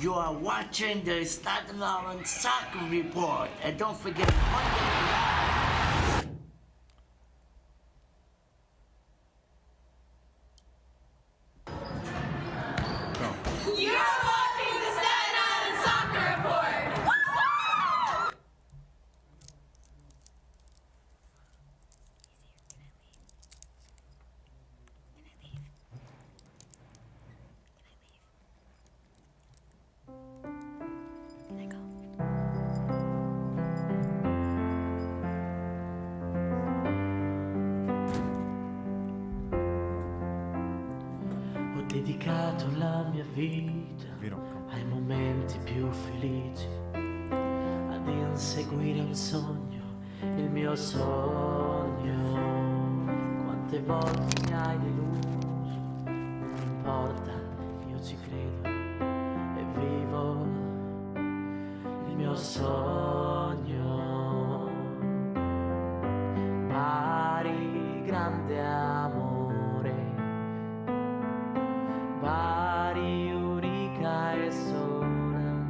You are watching the Staten Soccer Report. And don't forget Monday. You're watching the Staten Island Soccer Report! Ho dedicato la mia vita ai momenti più felici, ad inseguire un sogno, il mio sogno. Quante volte mi hai deluso, non importa, io ci credo e vivo il mio sogno. Pari grande amore, Bari unica e sola,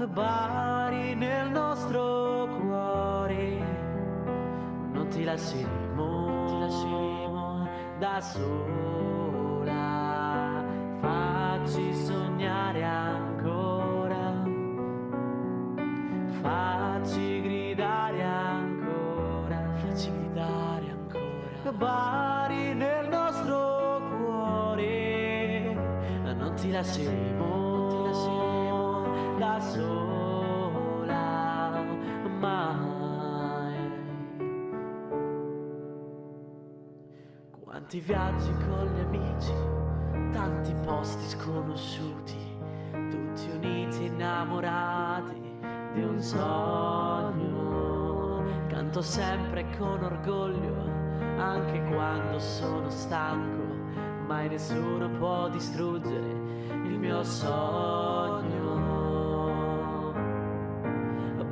Bari nel nostro cuore, non ti lasceremo da sola, facci sognare ancora, facci gridare ancora, Bari nel nostro cuore, non ti lasceremo da sola mai. Quanti viaggi con gli amici, tanti posti sconosciuti, tutti uniti innamorati di un sogno. Canto sempre con orgoglio, anche quando sono stanco, mai nessuno può distruggere il mio sogno.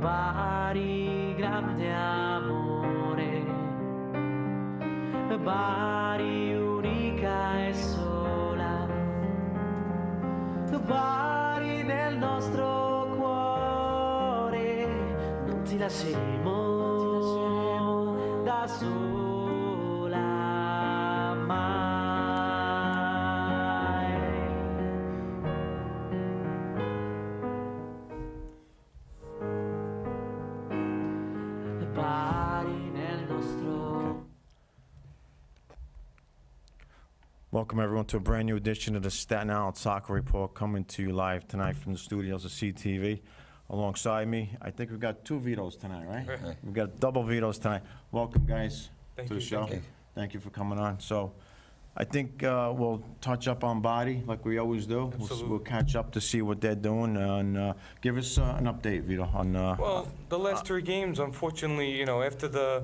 Bari grande amore, Bari unica e sola, Bari nel nostro cuore, non ti lasceremo da sola mai. Bari nel nostro. Welcome everyone to a brand new edition of the Staten Island Soccer Report, coming to you live tonight from the studios of CTV. Alongside me, I think we've got two Vitos tonight, right? We've got double Vitos tonight. Welcome, guys, to the show. Thank you for coming on. So, I think we'll touch up on Bari like we always do. We'll catch up to see what they're doing and give us an update, Vito. On well, the last three games, unfortunately, you know, after the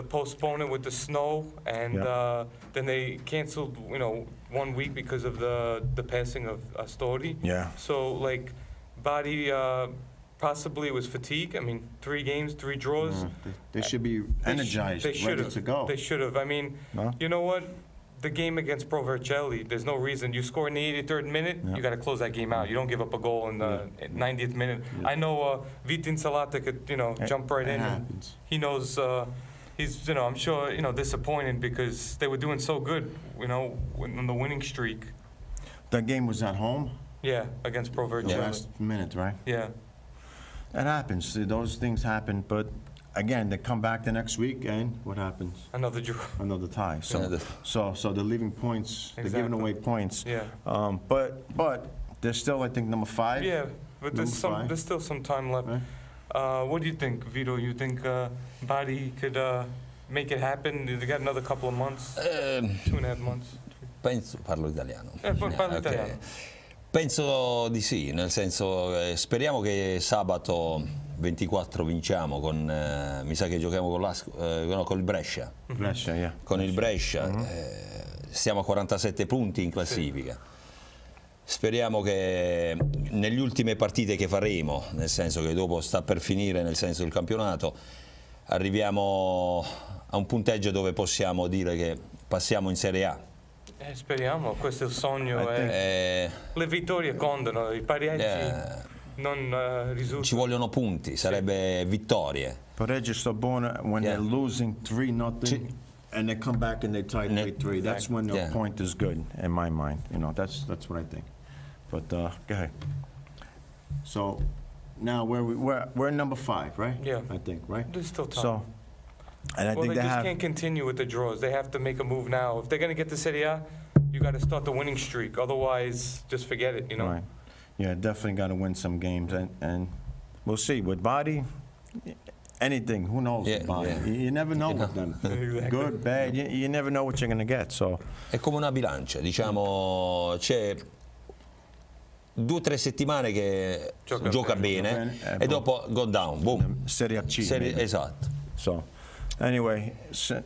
postponement with the snow, and then they canceled, you know, 1 week because of the passing of Astori. Yeah. So like, Bari possibly was fatigue. I mean, 3 games, 3 draws. They should be energized, ready to go. They should have. I mean, you know what? The game against Pro Vercelli, there's no reason. You score in the 83rd minute, you got to close that game out. You don't give up a goal in the 90th minute. I know Vitin Salata could, you know, jump right in. And he knows. He's, you know, I'm sure, you know, disappointed because they were doing so good, you know, on the winning streak. That game was at home? Yeah, against Pro Vercelli. The last minute, right? Yeah. That happens. Those things happen. But again, they come back the next week, and what happens? Another draw. Another tie. So they're leaving points. Exactly. They're giving away points. Yeah. But they're still, I think, number 5. Yeah, but there's still some time left. Right. What do you think, Vito? You think Bari could make it happen? They got another couple of months, 2.5 months. Parlo italiano. Parlo italiano. Penso di sì, nel senso speriamo che sabato 24 vinciamo con, mi sa che giochiamo con il Brescia. Brescia, yeah. Con il Brescia, siamo a 47 punti in classifica. Speriamo che nelle ultime partite che faremo, nel senso che dopo sta per finire, nel senso del campionato, arriviamo a un punteggio dove possiamo dire che passiamo in Serie A. Speriamo, questo è il sogno. Le vittorie contano, i pareggi non risultano. Ci vogliono punti, sarebbe vittorie. Pareggi sto buono when they're losing 3-0 and they come back and they tie 3-3. That's when the point is good in my mind. You know, that's what I think. But go ahead. So now we're number 5, right? Yeah. I think, right? There's still time. So, and I Well, think they they just have. can't continue with the draws. They have to make a move now. If they're going to get to Serie A, you got to start the winning streak. Otherwise, just forget it, you know? Right. Yeah, definitely got to win some games, and we'll see. With body, anything, who knows with body? Yeah. You never know with them. Good, bad, you never know what you're going to get, so. È come una bilancia, diciamo, c'è 2 o 3 settimane che gioca bene e dopo go down, boom. Serie A C. Esatto. So, anyway,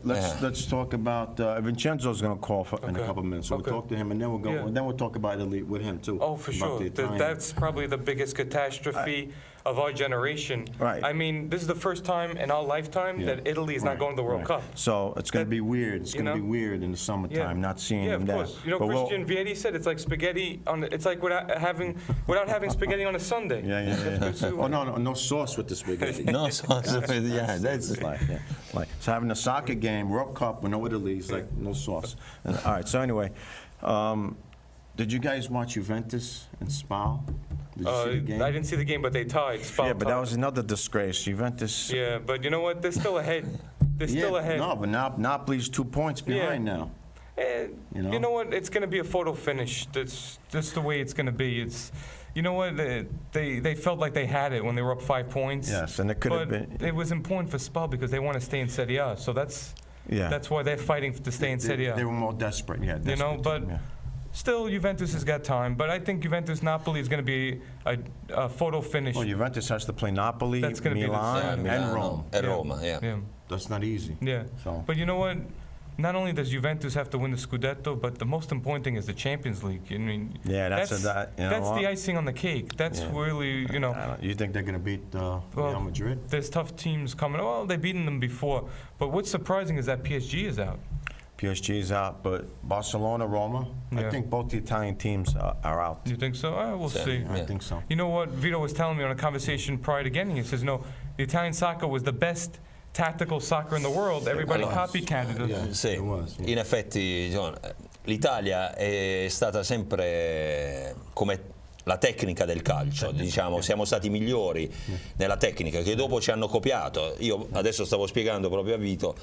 let's talk about Vincenzo's going to call in a couple minutes. So we'll talk to him, and then we'll go. Yeah. Then we'll talk about Italy with him too. Oh, for about sure. the Italian. That's probably the biggest catastrophe of our generation. Right. I mean, this is the first time in our lifetime that Italy is not going to the World Cup. So it's going to be weird. It's you going to know? be weird in the summertime, not seeing Yeah, them of there. course. You know, But Christian Vieri said it's like spaghetti on. It's like without having spaghetti on a Sunday. Yeah. Oh no sauce with the spaghetti. No sauce, yeah, that's It's like, so having a soccer game, World Cup, with no Italy, is like no sauce. All right. So anyway, did you guys watch Juventus and Spal? Did you see the game? I didn't see the game, but they tied. Spal Yeah, but that tied. was another disgrace. Juventus. Yeah, but you know what? They're still ahead. They're still ahead. No, but Napoli's 2 points behind now. You know what? It's going to be a photo finish. That's just the way it's going to be. It's, you know what? They felt like they had it when they were up 5 points. Yes, and it could have But been. it was important for Spal because they want to stay in Serie A. So that's why they're fighting to stay in Serie A. They were more desperate. Yeah, You know, desperate, but yeah. still, Juventus has got time. But I think Juventus-Napoli is going to be a photo finish. Well, Juventus has to play Napoli, That's gonna be the Milan, same. and Rome. E Roma, yeah. Yeah, That's not easy. yeah. So. But you know what? Not only does Juventus have to win the Scudetto, but the most important thing is the Champions League. I mean, Yeah, that's that's what? the icing on the cake. That's really, you know, You think they're going to beat Real Madrid? there's tough teams coming. Well, they've beaten them before. But what's surprising is that PSG is out. PSG is out, but Barcelona, Roma, I Yeah. think both the Italian teams are out. You think so? We'll see. I think so. You know what Vito was telling me on a conversation prior to getting here? He says, no, the Italian soccer was the best tactical soccer in the world. Everybody copycatted it. Sì, It was, yeah. in effetti l'Italia è stata sempre come la tecnica del calcio, diciamo, siamo stati migliori nella tecnica che dopo ci hanno copiato. Io adesso stavo spiegando proprio a Vito,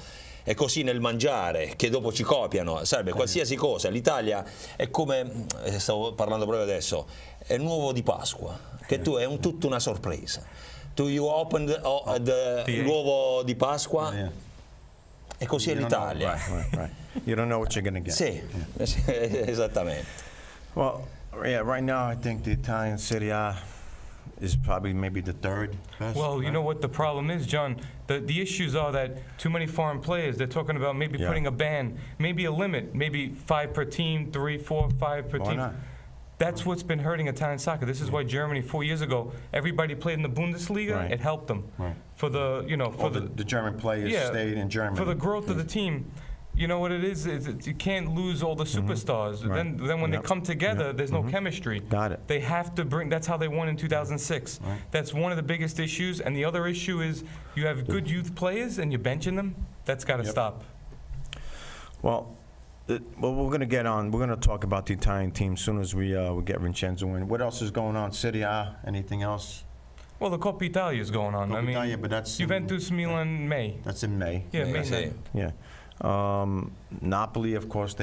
è così nel mangiare che dopo ci copiano, sarebbe qualsiasi cosa. L'Italia è come, stavo parlando proprio adesso, è un uovo di Pasqua, che tu è tutta una sorpresa. You open l'uovo di Pasqua, e così è l'Italia. Right. You don't know what you're going to get. Sì, esattamente. Well, yeah, right now I think the Italian Serie A is probably maybe the third best. Well, you know what the problem is, John? The issues are that too many foreign players. They're talking about maybe putting a ban, maybe a limit, maybe 5 per team, 3, 4, 5 per Why team. not? That's what's been hurting Italian soccer. This is why Germany 4 years ago, everybody played in the Bundesliga. Right. It helped them Right. for the, you know, for All the German players stayed in Germany. for the growth of the team. You know what it is? You can't lose all the superstars. Right. Then when Yep. they come together, there's no chemistry. Got it. They have to bring. That's how they won in 2006. Right. That's one of the biggest issues. And the other issue is you have good youth players and you're benching them. That's got to stop. Well, we're going to get on. We're going to talk about the Italian team as soon as we get Vincenzo in. What else is going on? Serie A? Anything else? Well, the Coppa Italia is going on. Coppa I mean, Italia, but that's in- Juventus, Milan, May. That's in May. Yeah, May. Sì. Yeah. Napoli, of course,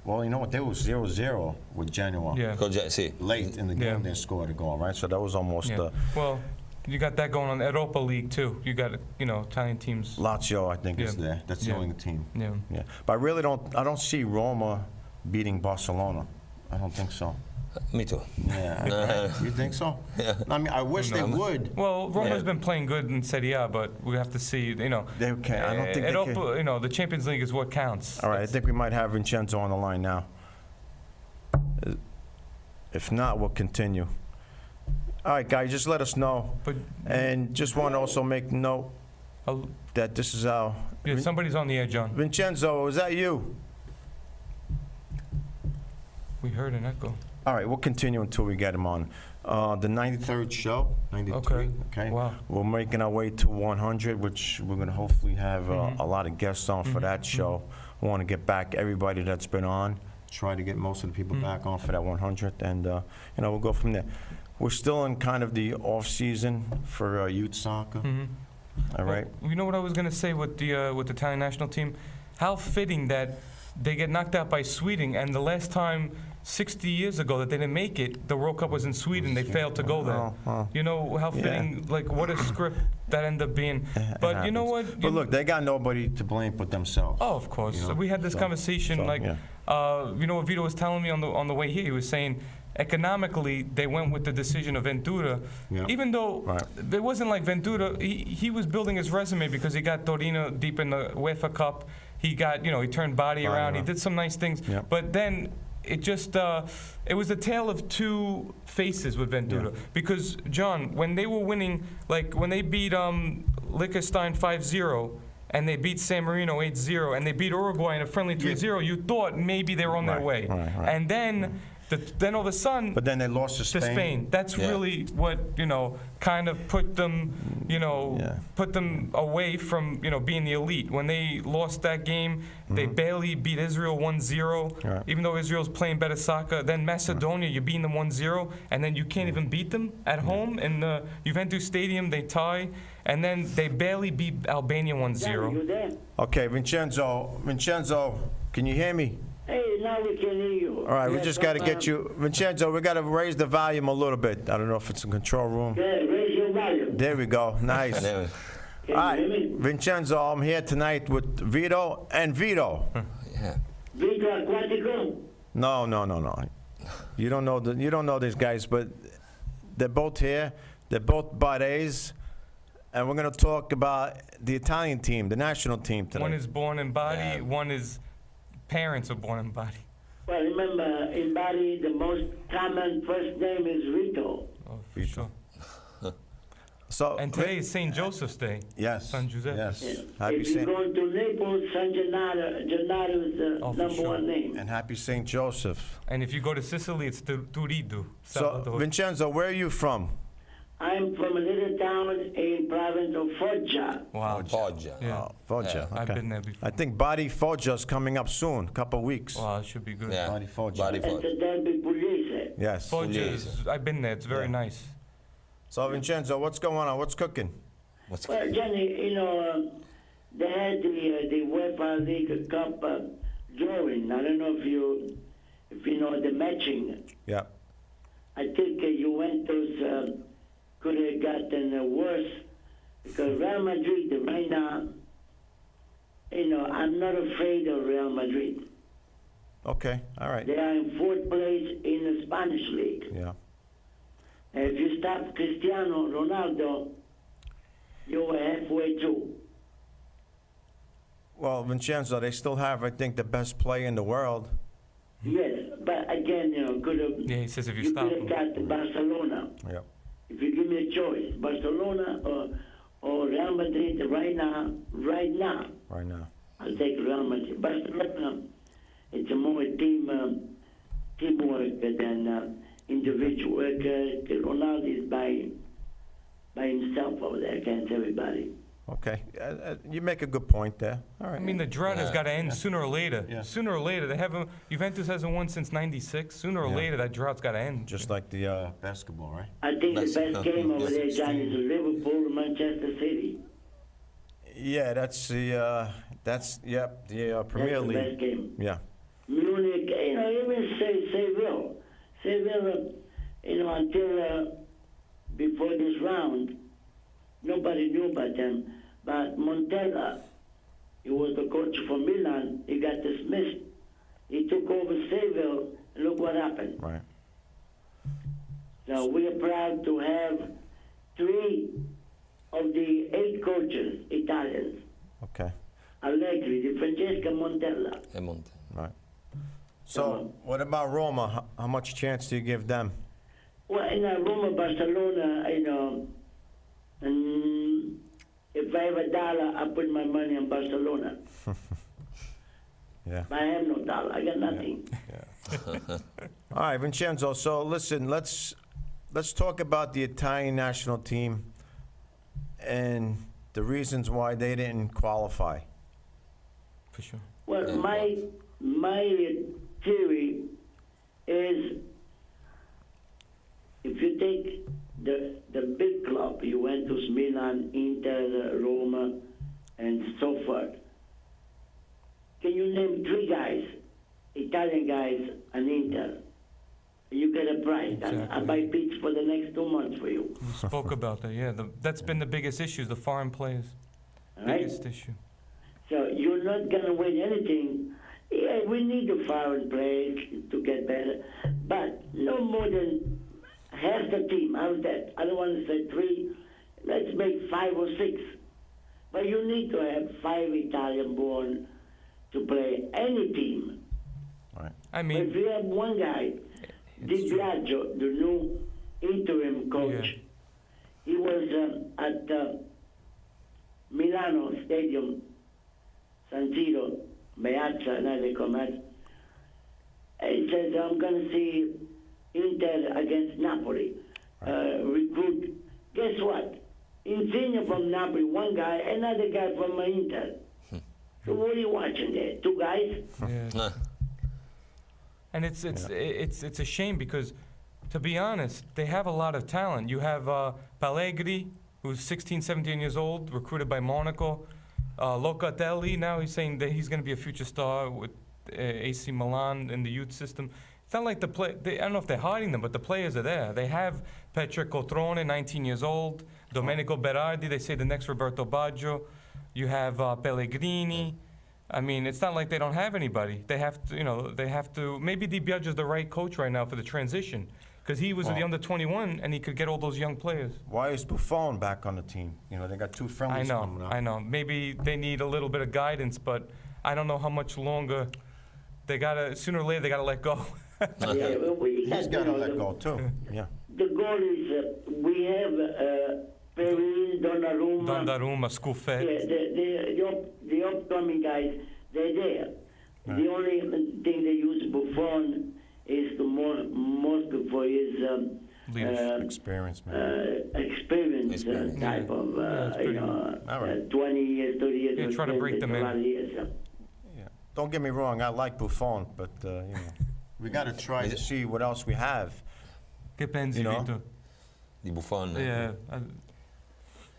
well, you know what? They were 0-0 with Genoa. Yeah. Sì. Late in the game, Yeah. they scored a goal, right? So that was almost Yeah. Well, you got that going on Europa League too. You got Italian teams. Lazio, I think, is Yeah. there. That's the Yeah. only team. Yeah. Yeah, but I don't see Roma beating Barcelona. I don't think so. Me too. Yeah, you think so? I mean, I wish they would. Well, Roma's been playing good in Serie A, but we have to see. They can. I don't think they Europa, can. the Champions League is what counts. All right, I think we might have Vincenzo on the line now. If not, we'll continue. All right, guys, just let us know. But And just want to also make note I'll- that this is our yeah, somebody's on the air, John. Vincenzo. Is that you? We heard an echo. All right, we'll continue until we get him on. The 93rd show, 93. Okay. Wow. We're making our way to 100, which we're going to hopefully have a lot of guests on for that show. We want to get back everybody that's been on, try to get most of the people back on for that 100, and we'll go from there. We're still in kind of the off season for youth soccer. All right. Well, you know what I was gonna say with the Italian national team? How fitting that they get knocked out by Sweden, and the last time 60 years ago that they didn't make it, the World Cup was in Sweden. They failed to go there. You know how fitting, like what a script that ended up being. But you know what? But look, they got nobody to blame but themselves. Oh, of course. You know? We had this conversation, you know what Vito was telling me on the way here? He was saying, economically, they went with the decision of Ventura, even though it wasn't like Ventura. He was building his resume because he got Torino deep in the UEFA Cup. He got, he turned body around. He did some nice things. But then it just, it was a tale of two faces with Ventura. Because, John, when they were winning, like when they beat Liechtenstein 5-0, and they beat San Marino 8-0, and they beat Uruguay in a friendly 3-0, you thought maybe they were on their way. And then all of a sudden, but then they lost to Spain. That's really what kind of put them, put them away from being the elite. When they lost that game, they barely beat Israel 1-0, even though Israel's playing better soccer. Then Macedonia, you're beating them 1-0, and then you can't even beat them at home in the Juventus Stadium. They tie, and then they barely beat Albania 1-0. Okay, Vincenzo, can you hear me? Hey, now we can hear you. All right, we just got to get you, Vincenzo. We got to raise the volume a little bit. I don't know if it's a control room. Yeah, raise your volume. There we go. Nice. All right, Vincenzo, I'm here tonight with Vito and Vito. Vito Aquatico? No. You don't know these guys, but they're both here. They're both Barres, and we're gonna talk about the Italian team, the national team tonight. One is born in body. One is parents are born in body. Well, remember, in Bari, the most common first name is Vito. Oh, for sure. So, and today is St. Joseph's Day. Yes. San Giuseppe. Yes. If you go to Naples, San Gennaro is the number one name. And happy St. Joseph. And if you go to Sicily, it's Turidu. So, Vincenzo, where are you from? I'm from a little town in province of Foggia. Wow. Foggia. Yeah. Foggia. I've been there before. I think Bari Foggia's coming up soon, couple of weeks. Wow, it should be good. Yeah. Bari Foggia. Bari It's Foggia. a Derby Pugliese. Yes. Foggia I've been there. It's very nice. So, Vincenzo, what's going on? What's cooking? Well, Jenny, they had the UEFA League Cup drawing. I don't know if you know the matching. Yeah. I think Juventus could have gotten worse because Real Madrid right now, I'm not afraid of Real Madrid. Okay, all right. They are in 4th place in the Spanish league. Yeah. And if you stop Cristiano Ronaldo, you are halfway through. Well, Vincenzo, they still have, I think, the best player in the world. Yes, but again, could have. Yeah, he says if you you stop could have got Barcelona. Yeah. If you give me a choice, Barcelona or Real Madrid right now, Right now. I'll take Real Madrid. Barcelona, it's a more teamwork than individual work. Ronaldo is by himself over there against everybody. Okay. You make a good point there. All right. I mean, the drought has got to end sooner or later. Yeah. Sooner or later, Juventus hasn't won since '96. Sooner or later, that drought's got to end. Just like the basketball, right? I think the best game over there, John, is Liverpool, Manchester City. Yeah, that's the Premier That's the League. best game. Yeah. Munich, even Seville. Seville, until before this round, nobody knew about them. But Montella, he was the coach for Milan. He got dismissed. He took over Seville. Look what happened. Right. So we are proud to have 3 of the 8 coaches, Italians. Okay. Allegri, Di Francesca, Montella. Right. So, what about Roma? How much chance do you give them? Well, in Roma, Barcelona, if I have $1, I put my money on Barcelona. Yeah. I have no dollar. I got nothing. All right, Vincenzo. So listen, let's talk about the Italian national team and the reasons why they didn't qualify. For sure. Well, my theory is, if you take the big club, Juventus, Milan, Inter, Roma, and so forth, can you name 3 guys, Italian guys, and Inter? You get a prize. Exactly. I buy pizza for the next 2 months for you. We spoke about that, yeah. That's been the biggest issue, the foreign players. All right? Biggest issue. So you're not going to win anything. Yeah, we need the foreign players to get better, but no more than half the team. How's that? I don't want to say 3. Let's make 5 or 6. But you need to have 5 Italian-born to play any team. Right. I But mean, if you have one guy, Di Biagio, the new interim coach, Yeah. he was at Milano Stadium, San Siro, Meazza, now they come at. And he says, I'm going to see Inter against Napoli, recruit. Guess what? Insigne from Napoli, one guy, another guy from Inter. So what are you watching there? 2 guys? yeah. And it's a shame because, to be honest, they have a lot of talent. You have Pellegrini, who's 16, 17 years old, recruited by Monaco. Locatelli, now he's saying that he's going to be a future star with AC Milan in the youth system. It's not like I don't know if they're hiding them, but the players are there. They have Petre Cotrone, 19 years old. Domenico Berardi, they say the next Roberto Baggio. You have Pellegrini. I mean, it's not like they don't have anybody. They have to, maybe Di Biagio's the right coach right now for the transition. Because he was at the under-21 and he could get all those young players. Why is Buffon back on the team? You know, they got 2 friendlies coming up. I know. Maybe they need a little bit of guidance, but I don't know how much longer. Sooner or later, they gotta let go. Yeah, well, He's got to let go too. Yeah. The goal is we have Perin, Donnarumma, Scuffet. Yeah, the upcoming guys, they're there. Right. The only thing they use Buffon is the mostly for his Experience, man. experience type of, pretty All right. 20 years, 30 years. Yeah, try to break them a lot in. of years, Yeah. Don't get me wrong, I like Buffon, but you know, we got to try to see what else we have. Che pensi, You know? Vito? Di Buffon. Yeah.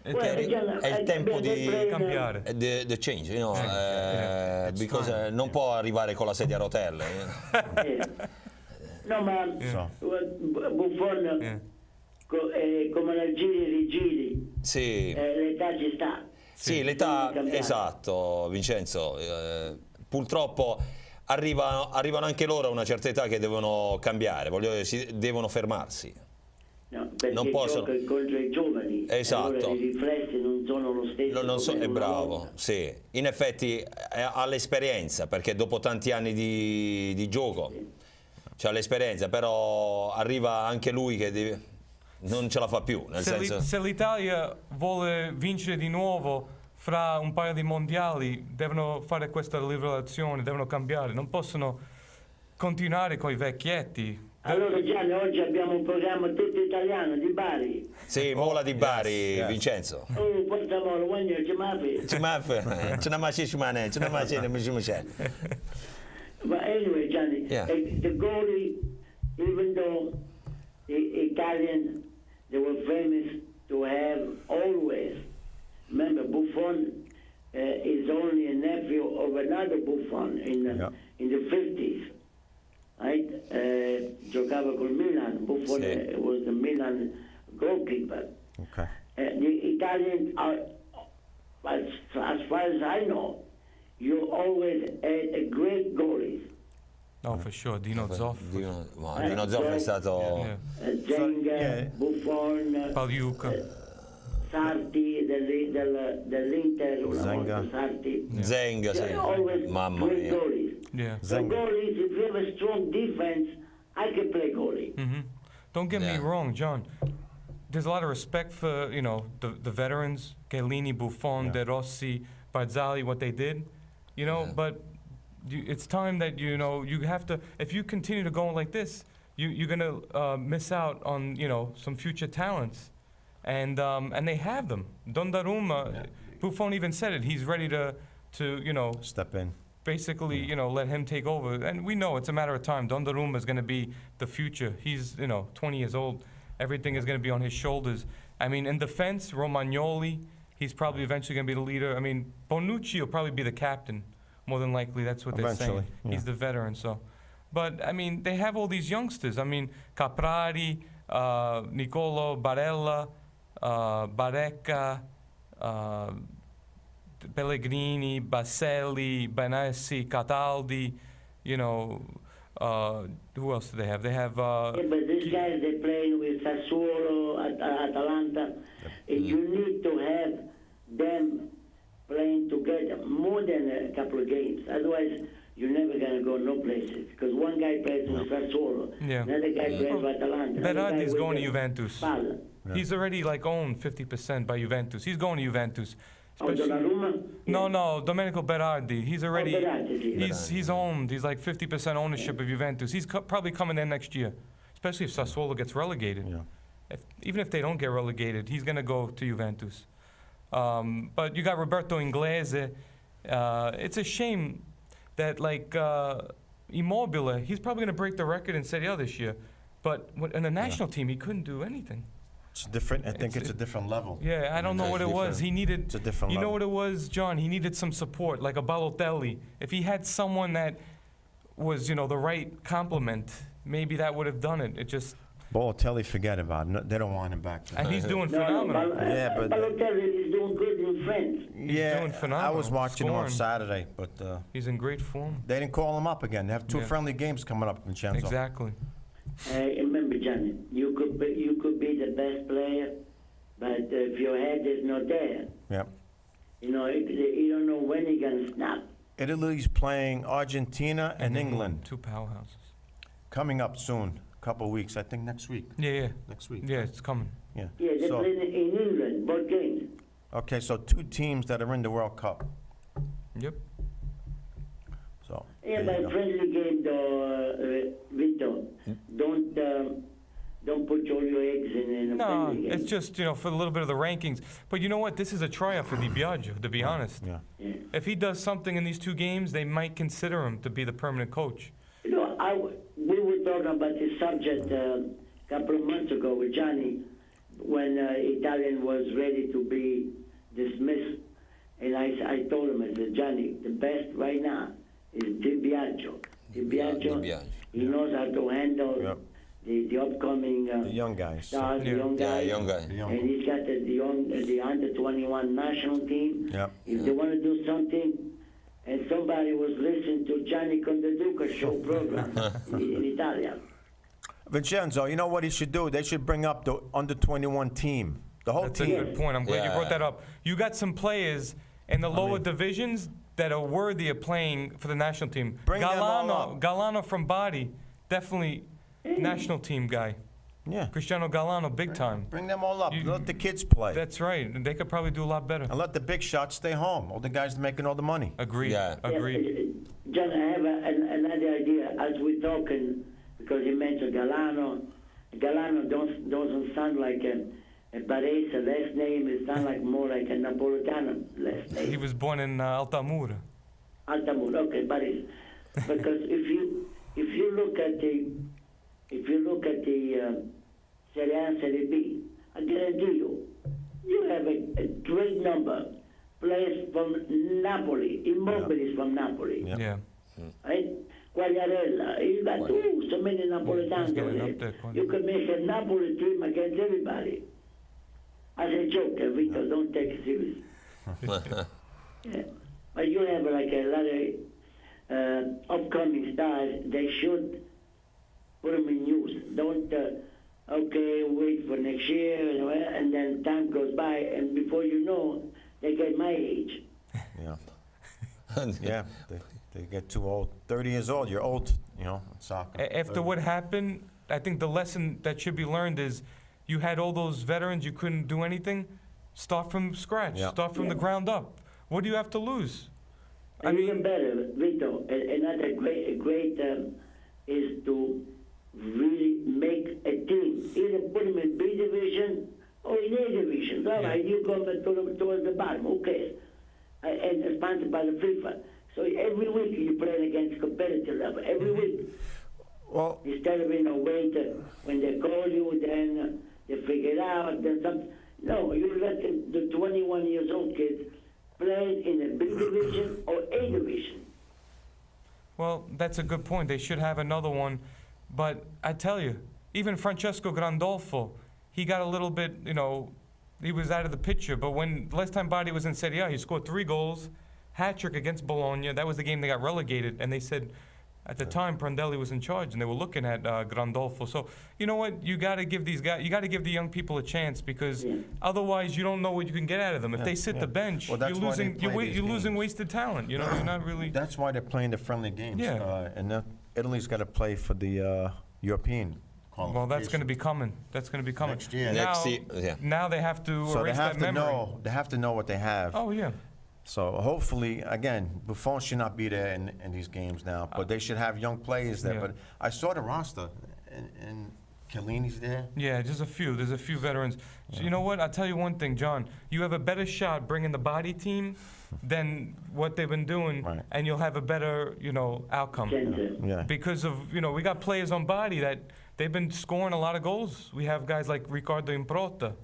Well, again, è il tempo di cambiare. the change, you know, It's because time. non può arrivare con la sedia a rotelle. No, ma So. Buffon, Yeah. come nel giri e rigiri, Sì, l'età ci sta. sì, l'età, Bisogna cambiare. esatto, Vincenzo. Purtroppo arrivano anche loro a una certa età che devono cambiare, devono fermarsi. No, perché Non possono. gioca contro i giovani. Esatto. Allora i riflessi non sono lo stesso. Non so, come è una bravo, volta. sì. In effetti ha l'esperienza, perché dopo tanti anni di gioco c'ha l'esperienza, però arriva anche lui che non ce la fa più, nel senso. Se l'Italia vuole vincere di nuovo fra un paio di mondiali, devono fare questa rivelazione, devono cambiare, non possono continuare con i vecchietti. Allora Gianni, oggi abbiamo un programma tutto italiano di Bari. Sì, Mola di Bari, yes. Vincenzo. Oh, porta mola, quando c'è mafia. Ce n'è mai But anyway, Johnny, Yeah. the goalie, even though the Italians, they were famous to have always, remember Buffon is only a nephew of another Buffon in the 50s, right? Giocava col Milan, Buffon Sì. was the Milan goalkeeper. Okay. The Italians are, as far as I know, you always had a great goalies. No, for sure, Dino Zoff, Dino Zoff è stato. yeah. Zenga, yeah. Buffon, Pagliuca. Sarti dell'Inter, una Zenga. volta Sarti. Zenga, They're always mamma great mia. goalies. Yeah. So Zenga. goalies, if you have a strong defense, I can play goalie. Don't get me Yeah. wrong, John. There's a lot of respect for, the veterans, Chiellini, Buffon, Yeah. De Rossi, Barzali, what they did, but it's time that you have to. If you continue to go like this, you're gonna miss out on some future talents, and they have them. Donnarumma, Buffon even said it. He's ready to Step in. basically let him take over, and we know it's a matter of time. Donnarumma is going to be the future. He's 20 years old. Everything is going to be on his shoulders. I mean, in defense, Romagnoli, he's probably eventually going to be the leader. I mean, Bonucci will probably be the captain, more than likely. That's what they're saying. Eventually, yeah. He's the veteran, so. But, I mean, they have all these youngsters. I mean, Caprari, Nicolo Barella, Barreca, Pellegrini, Baselli, Benassi, Cataldi, who else do they have? They have... Yeah, but these guys, they play with Sassuolo, Atalanta. You need to have them playing together more than a couple of games. Otherwise, you're never going to go no places. Because one guy plays with Sassuolo, another guy plays with Atalanta. Berardi's going to Juventus. Palla. He's already owned 50% by Juventus. He's going to Juventus. Oh, Donnarumma? No, Domenico Berardi. He's already Berardi, he's owned. He's like 50% ownership of Juventus. He's probably coming there next year, especially if Sassuolo gets relegated. Yeah. Even if they don't get relegated, he's going to go to Juventus. But you got Roberto Inglese. It's a shame that Immobile, he's probably going to break the record in Serie A this year. But in the national team, he couldn't do anything. It's different. I think it's a different level. Yeah, I don't know what it was. He needed. It's a different You know level. what it was, John? He needed some support, like a Balotelli. If he had someone that was, the right complement, maybe that would have done it. It just. Balotelli, forget about it. No, they don't want him back there. And he's doing phenomenal. Yeah, but- Balotelli is doing good in France. Yeah, doing phenomenal, I was watching him on scoring. Saturday, but He's in great form. they didn't call him up again. They have two Yeah. friendly games coming up, Vincenzo. Exactly. Remember, Johnny, you could be the best player, but if your head is not there, Yep. you don't know when you're going to snap. Italy's playing Argentina and England Two powerhouses. coming up soon. A couple of weeks, I think next week. Yeah. Next week. Yeah, it's coming. Yeah. Yeah, they're So, playing in England, both games. okay, so two teams that are in the World Cup. Yep. So. Yeah, there you but go. friendly game, though, Vito, don't put all your eggs in a No, friendly game. it's just, for a little bit of the rankings. But you know what? This is a tryout for Di Biagio, to be honest. Yeah. Yeah. If he does something in these two games, they might consider him to be the permanent coach. We were talking about this subject a couple of months ago with Johnny when Italian was ready to be dismissed. And I told him, I said, Johnny, the best right now is Di Biagio. Di Biagio, he knows how to handle Yep. the upcoming The young guys. stars, the Yeah. young Yeah, guys. young guy. The young- And he's got the under 21 national team. Yep. If they want to do something, and somebody was listening to Gianni Condeduca show program in Italia. Vincenzo, you know what he should do? They should bring up the under 21 team. The whole That's a team. good point. I'm glad you Yeah. brought that up. You got some players in the lower divisions that are worthy of playing for the national team. Bring them all up. Galano from Bari, definitely national team guy. Yeah. Cristiano Galano, big time. Bring them all up. You- Let the kids play. That's right. And they could probably do a lot better. And let the big shots stay home. All the guys making all the money. Agreed. Yeah. Agreed. John, I have another idea as we're talking, because you mentioned Galano. Galano doesn't sound like a Barese last name. It sounds like more like a Napolitano last name. He was born in Altamura. Altamura, okay, Barese. Because if you look at the Serie A and Serie B, I guarantee you have a great number players from Napoli, Immobile from Napoli, Yeah. Yeah. right? Quagliarella, you got so many Napolitans He's getting over up there, there. You can make a Napoli team against everybody. As a joke, Vito, don't take it serious. Yeah. But you have like a lot of upcoming stars. They should put them in use. Don't, wait for next year, and then time goes by, and before you know, they get my age. Yeah. Yeah. They get too old. 30 years old. You're old, in soccer. After what happened, I think the lesson that should be learned is you had all those veterans, you couldn't do anything. Start from scratch. Yeah. Start from the ground up. What do you have to lose? And even better, Vito, another great is to really make a team. Either put them in B division or in A division. All right, you go towards the bottom. Who cares? And sponsored by the FIFA. So every week you're playing against competitive level. Every week. Well, Instead of wait when they call you, then they figure it out. Then some. No, you let the 21 years old kids play in a B division or A division. Well, that's a good point. They should have another one. But I tell you, even Francesco Grandolfo, he got a little bit, he was out of the picture. But when last time Bari was in Serie A, he scored 3 goals, hat-trick against Bologna. That was the game they got relegated. And they said, at the time, Prandelli was in charge, and they were looking at Grandolfo. So, you know what? You got to give these guys, you got to give the young people a chance, because otherwise you don't know what you can get out of them. If they sit the bench, Well, you're losing wasted talent. You're not really. that's why they're playing the friendly games. Yeah. And Italy's got to play for the European qualification. Well, that's going to be coming. That's going to be coming. Next year. Next year, yeah. Now they have to So they erase have that to memory. know. They have to know what they have. Oh yeah. So hopefully, again, Buffon should not be there in these games now, but they should have young players there. Yeah. But I saw the roster, and Chiellini's there. Yeah, there's a few veterans. So you know what? I'll tell you one thing, John. You have a better shot bringing the body team than what they've been doing, Right. and you'll have a better, outcome. Yeah. Because of, we got players on body that they've been scoring a lot of goals. We have guys like Riccardo Improta.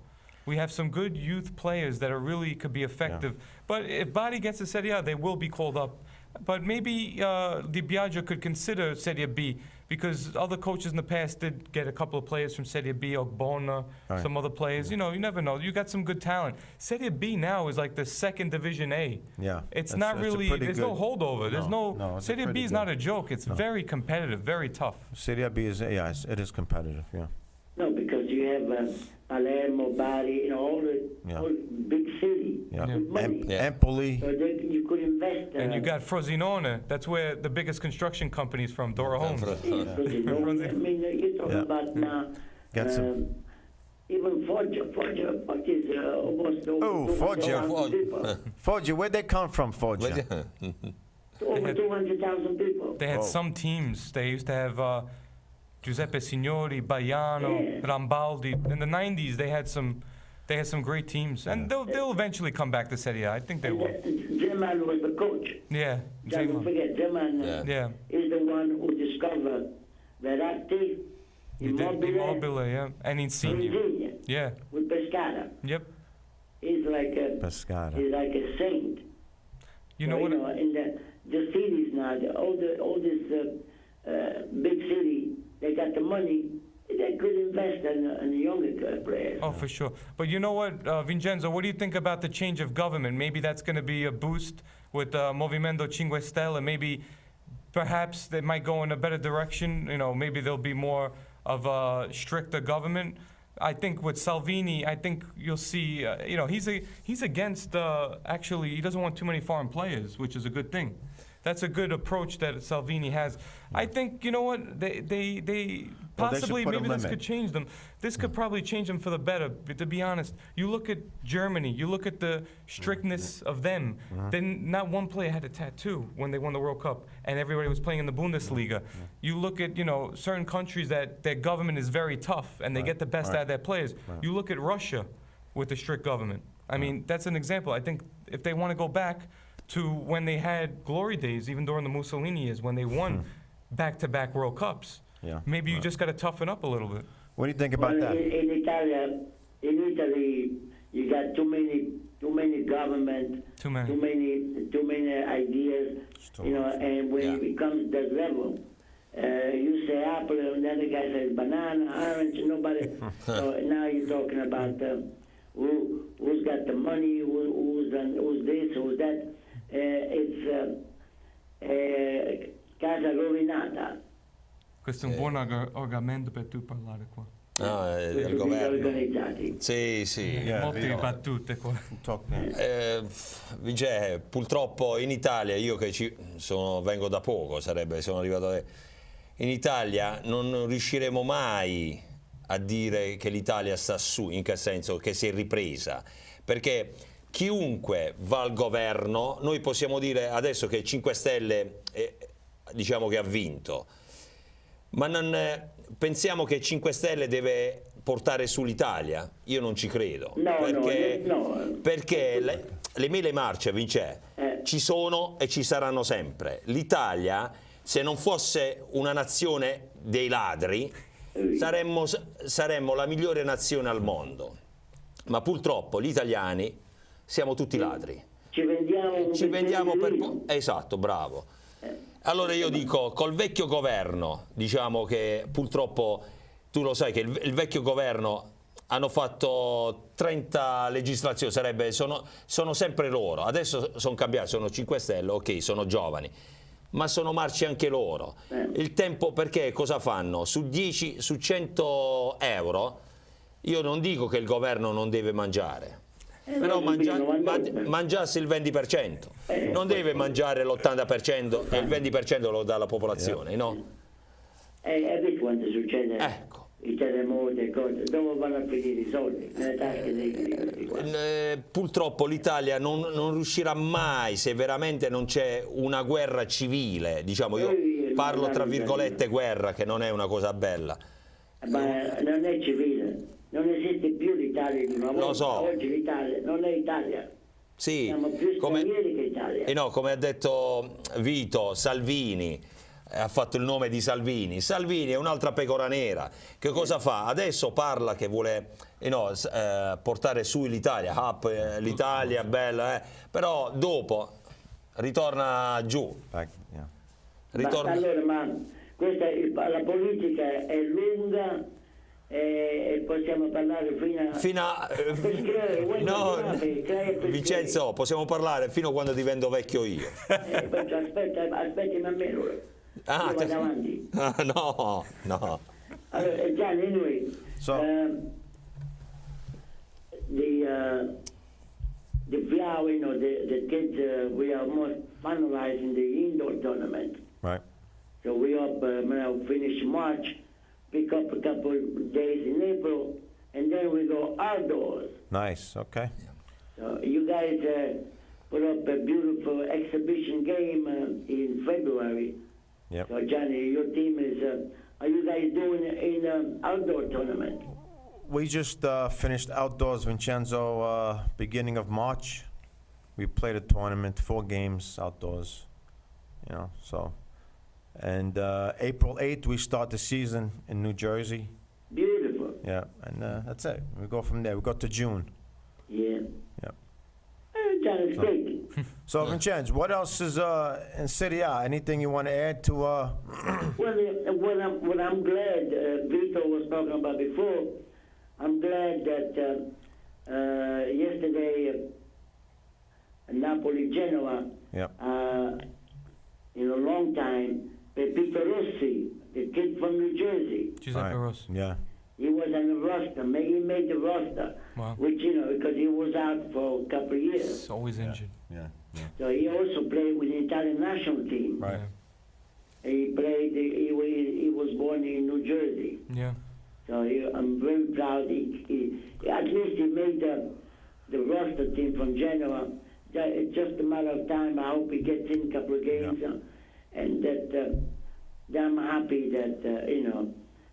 We have some good youth players that are really could be effective. But if Bari gets to Serie A, they will be called up. But maybe Di Biagio could consider Serie B, because other coaches in the past did get a couple of players from Serie B, Ogbonna, Right. some other players. You never know. You got some good talent. Serie B now is like the second Division A. Yeah. It's That's- not that's a really, pretty there's good- no holdover. There's No, no, it's a Serie B pretty is good- not a joke. It's very competitive, very tough. Serie B is, it is competitive, yeah. No, because you have Palermo, Bari, all the big city Yeah. with money. Empoli. So you could invest. And you got Frosinone. That's where the biggest construction company is from, Dora Homes. I mean, you're talking about now. Got some- Even Foggia is almost over Foggia. 200,000 people. Foggia, where'd they come from, Foggia? Over 200,000 people. They had Whoa. some teams. They used to have Giuseppe Signori, Baiano, Yeah. Rambaldi. In the 90s, they had some great teams. And they'll eventually come back to Serie A. I think they will. Zeman was the coach. Yeah. Don't Zeman. forget, Zeman Yeah. is the one who discovered Verratti, He did Immobile, yeah. And Insigne. Insigne Yeah. with Pescara. Yep. He's like a Pescara. he's like a saint. You know what? In the cities now, all this big city, they got the money. They could invest in the younger players. Oh, for sure. But you know what, Vincenzo, what do you think about the change of government? Maybe that's going to be a boost with Movimento 5 Stelle. Maybe, perhaps they might go in a better direction. Maybe there'll be more of a stricter government. I think with Salvini, I think you'll see, he's against, actually, he doesn't want too many foreign players, which is a good thing. That's a good approach that Salvini has. I think, you know what, they possibly, put a maybe this limit. could change them. This could probably change them for the better, but to be honest. You look at Germany, you look at the strictness of them. Then not one player had a tattoo when they won the World Cup, and everybody was playing in the Bundesliga. You look at, certain countries that their government is very tough, and they get the best out of their players. You look at Russia with a strict government. I mean, that's an example. I think if they want to go back to when they had glory days, even during the Mussolini years, when they won back-to-back World Cups. Yeah. Maybe you just got to toughen up a little bit. What do you think about that? In Italy, you got too many government, Too many. too many ideas, and when it comes to that level, you say apple, and the other guy says banana, orange, nobody. So now you're talking about who's got the money, who's this, who's that. It's casa rovinata. Questo è un buon argomento per tu parlare qua. No, del Tutti governo. organizzati. Sì. Yeah, Molte Vito. battute qua. Talk, Vince, purtroppo in Italia, io che vengo da poco, sono arrivato in Italia, non riusciremo mai a dire che l'Italia sta su, in che senso che si è ripresa, perché chiunque va al governo, noi possiamo dire adesso che 5 Stelle diciamo che ha vinto, ma non pensiamo che 5 Stelle deve portare su l'Italia? Io non ci credo, perché le mele marce, Vince, ci sono e ci saranno sempre. L'Italia, se non fosse una nazione dei ladri, saremmo la migliore nazione al mondo, ma purtroppo gli italiani siamo tutti ladri. Ci vendiamo per esatto, bravo. Allora io dico, col vecchio governo, diciamo che purtroppo tu lo sai che il vecchio governo hanno fatto 30 legislazioni, sono sempre loro, adesso sono cambiati, sono 5 Stelle, ok, sono giovani, ma sono marci anche loro. Il tempo, perché cosa fanno? Su 100 euro, io non dico che il governo non deve mangiare, però mangiasse il 20%, non deve mangiare l'80% e il 20% lo dà la popolazione, no? E quando succede? Ecco. I terremoti e cose, dove vanno a finire i soldi? Nelle tasche dei purtroppo l'Italia non riuscirà mai, se veramente non c'è una guerra civile, diciamo, io parlo tra virgolette guerra, che non è una cosa bella. Ma non è civile, non esiste più l'Italia di una volta. Lo so. Oggi l'Italia non è Italia. Sì, siamo più stranieri che Italia. No, come ha detto Vito, Salvini ha fatto il nome di Salvini. Salvini è un'altra pecora nera. Che cosa fa? Adesso parla che vuole portare su l'Italia, l'Italia bella, però dopo ritorna giù. Allora, ma la politica è lunga e possiamo parlare fino a no, Vincenzo, possiamo parlare fino a quando divento vecchio io. Aspettami a me allora. Vado avanti. No. Allora, Gianni, anyway, the viewing or the kids, we are almost finalizing the indoor tournament. Right. So we hope now finish March, pick up a couple of days in April, and then we go outdoors. Nice. Okay. So you guys put up a beautiful exhibition game in February. Yep. So Johnny, your team is. Are you guys doing an outdoor tournament? We just finished outdoors, Vincenzo, beginning of March. We played a tournament, 4 games outdoors, so. And April 8th, we start the season in New Jersey. Beautiful. Yeah, and that's it. We go from there. We go to June. Yeah. Yeah. John, it's great. So, Vincenzo, what else is in Serie A? Anything you want to add to? Well, what I'm glad Vito was talking about before, I'm glad that yesterday Napoli-Genoa, Yep. in a long time, Pepito Rossi, the kid from New Jersey. Giuseppe Rossi. Yeah. He was on the roster. He made the roster, Wow. which, because he was out for a couple of years. He's always injured. Yeah. So he also played with the Italian national team. Right. Yeah. He played. He was born in New Jersey. Yeah. So I'm very proud. At least he made the roster team from Genoa. It's just a matter of time. I hope he gets in a couple of games, and that I'm happy that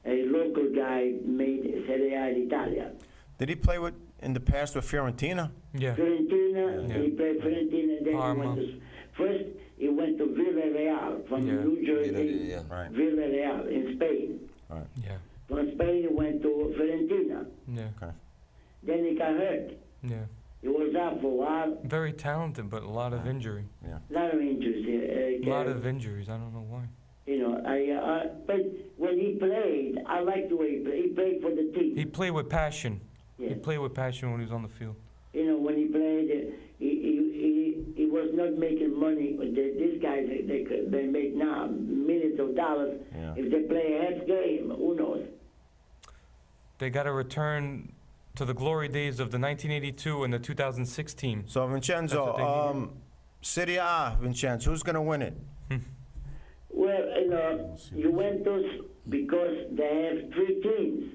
a local guy made Serie A in Italia. Did he play in the past with Fiorentina? Yeah. Fiorentina, Yeah. he played Fiorentina, and then Parma. he went to Villarreal from Yeah. New Jersey, Right. Villarreal in Spain. Yeah. From Spain, he went to Fiorentina. Yeah. Then he got hurt. Yeah. He was out for a while. Very talented, but a lot of injury. A lot of injuries. A lot of injuries. I don't know why. But when he played, I liked the way he played. He played for the team. He played with passion. Yeah. He played with passion when he was on the field. When he played, he was not making money. These guys, they make now millions of dollars. Yeah. If they play a half game, who knows? They got to return to the glory days of the 1982 and the 2006 team. So, That's what Vincenzo, Serie A, Vincenzo, who's going to win it? Well, Juventus, because they have 3 teams.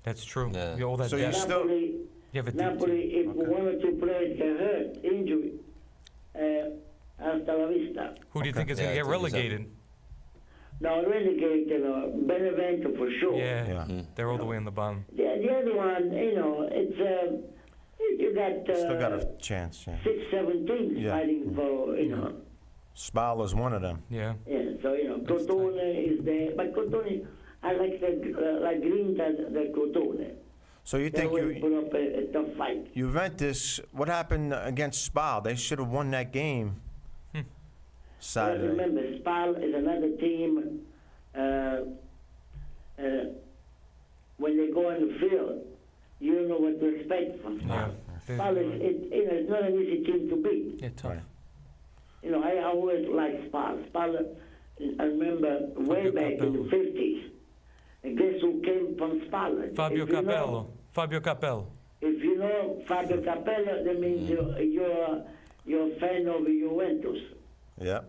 That's true. Yeah. All that So you depth. still- Napoli, You have a deep Napoli, team. if Okay. one or two players get hurt, injury, hasta la vista. Who do you think is going to Yeah, get I think so. relegated? Now, relegate, Benevento for sure. Yeah, Yeah. they're all the way in the bottom. The other one, it's, you got, Still got a chance, yeah. 6, 7 teams Yeah. fighting for, Spala's one of them. Yeah. yeah, so, That's Crotone is there, but Crotone, I like la grinta del Crotone. So you They think always put up a tough fight. Juventus, what happened against Spal? They should have won that game But Saturday. remember, Spal is another team, when they go on the field, you don't know what to expect from Spal. Yeah. Spal is, it's not an easy team to beat. Yeah, tough. Right. I always liked Spal. Spal, I remember way back in the 50s. And guess who came from Spal? Fabio If you know- Capello. Fabio Capello. If you know Fabio Capello, that means you're a fan of Juventus. Yeah,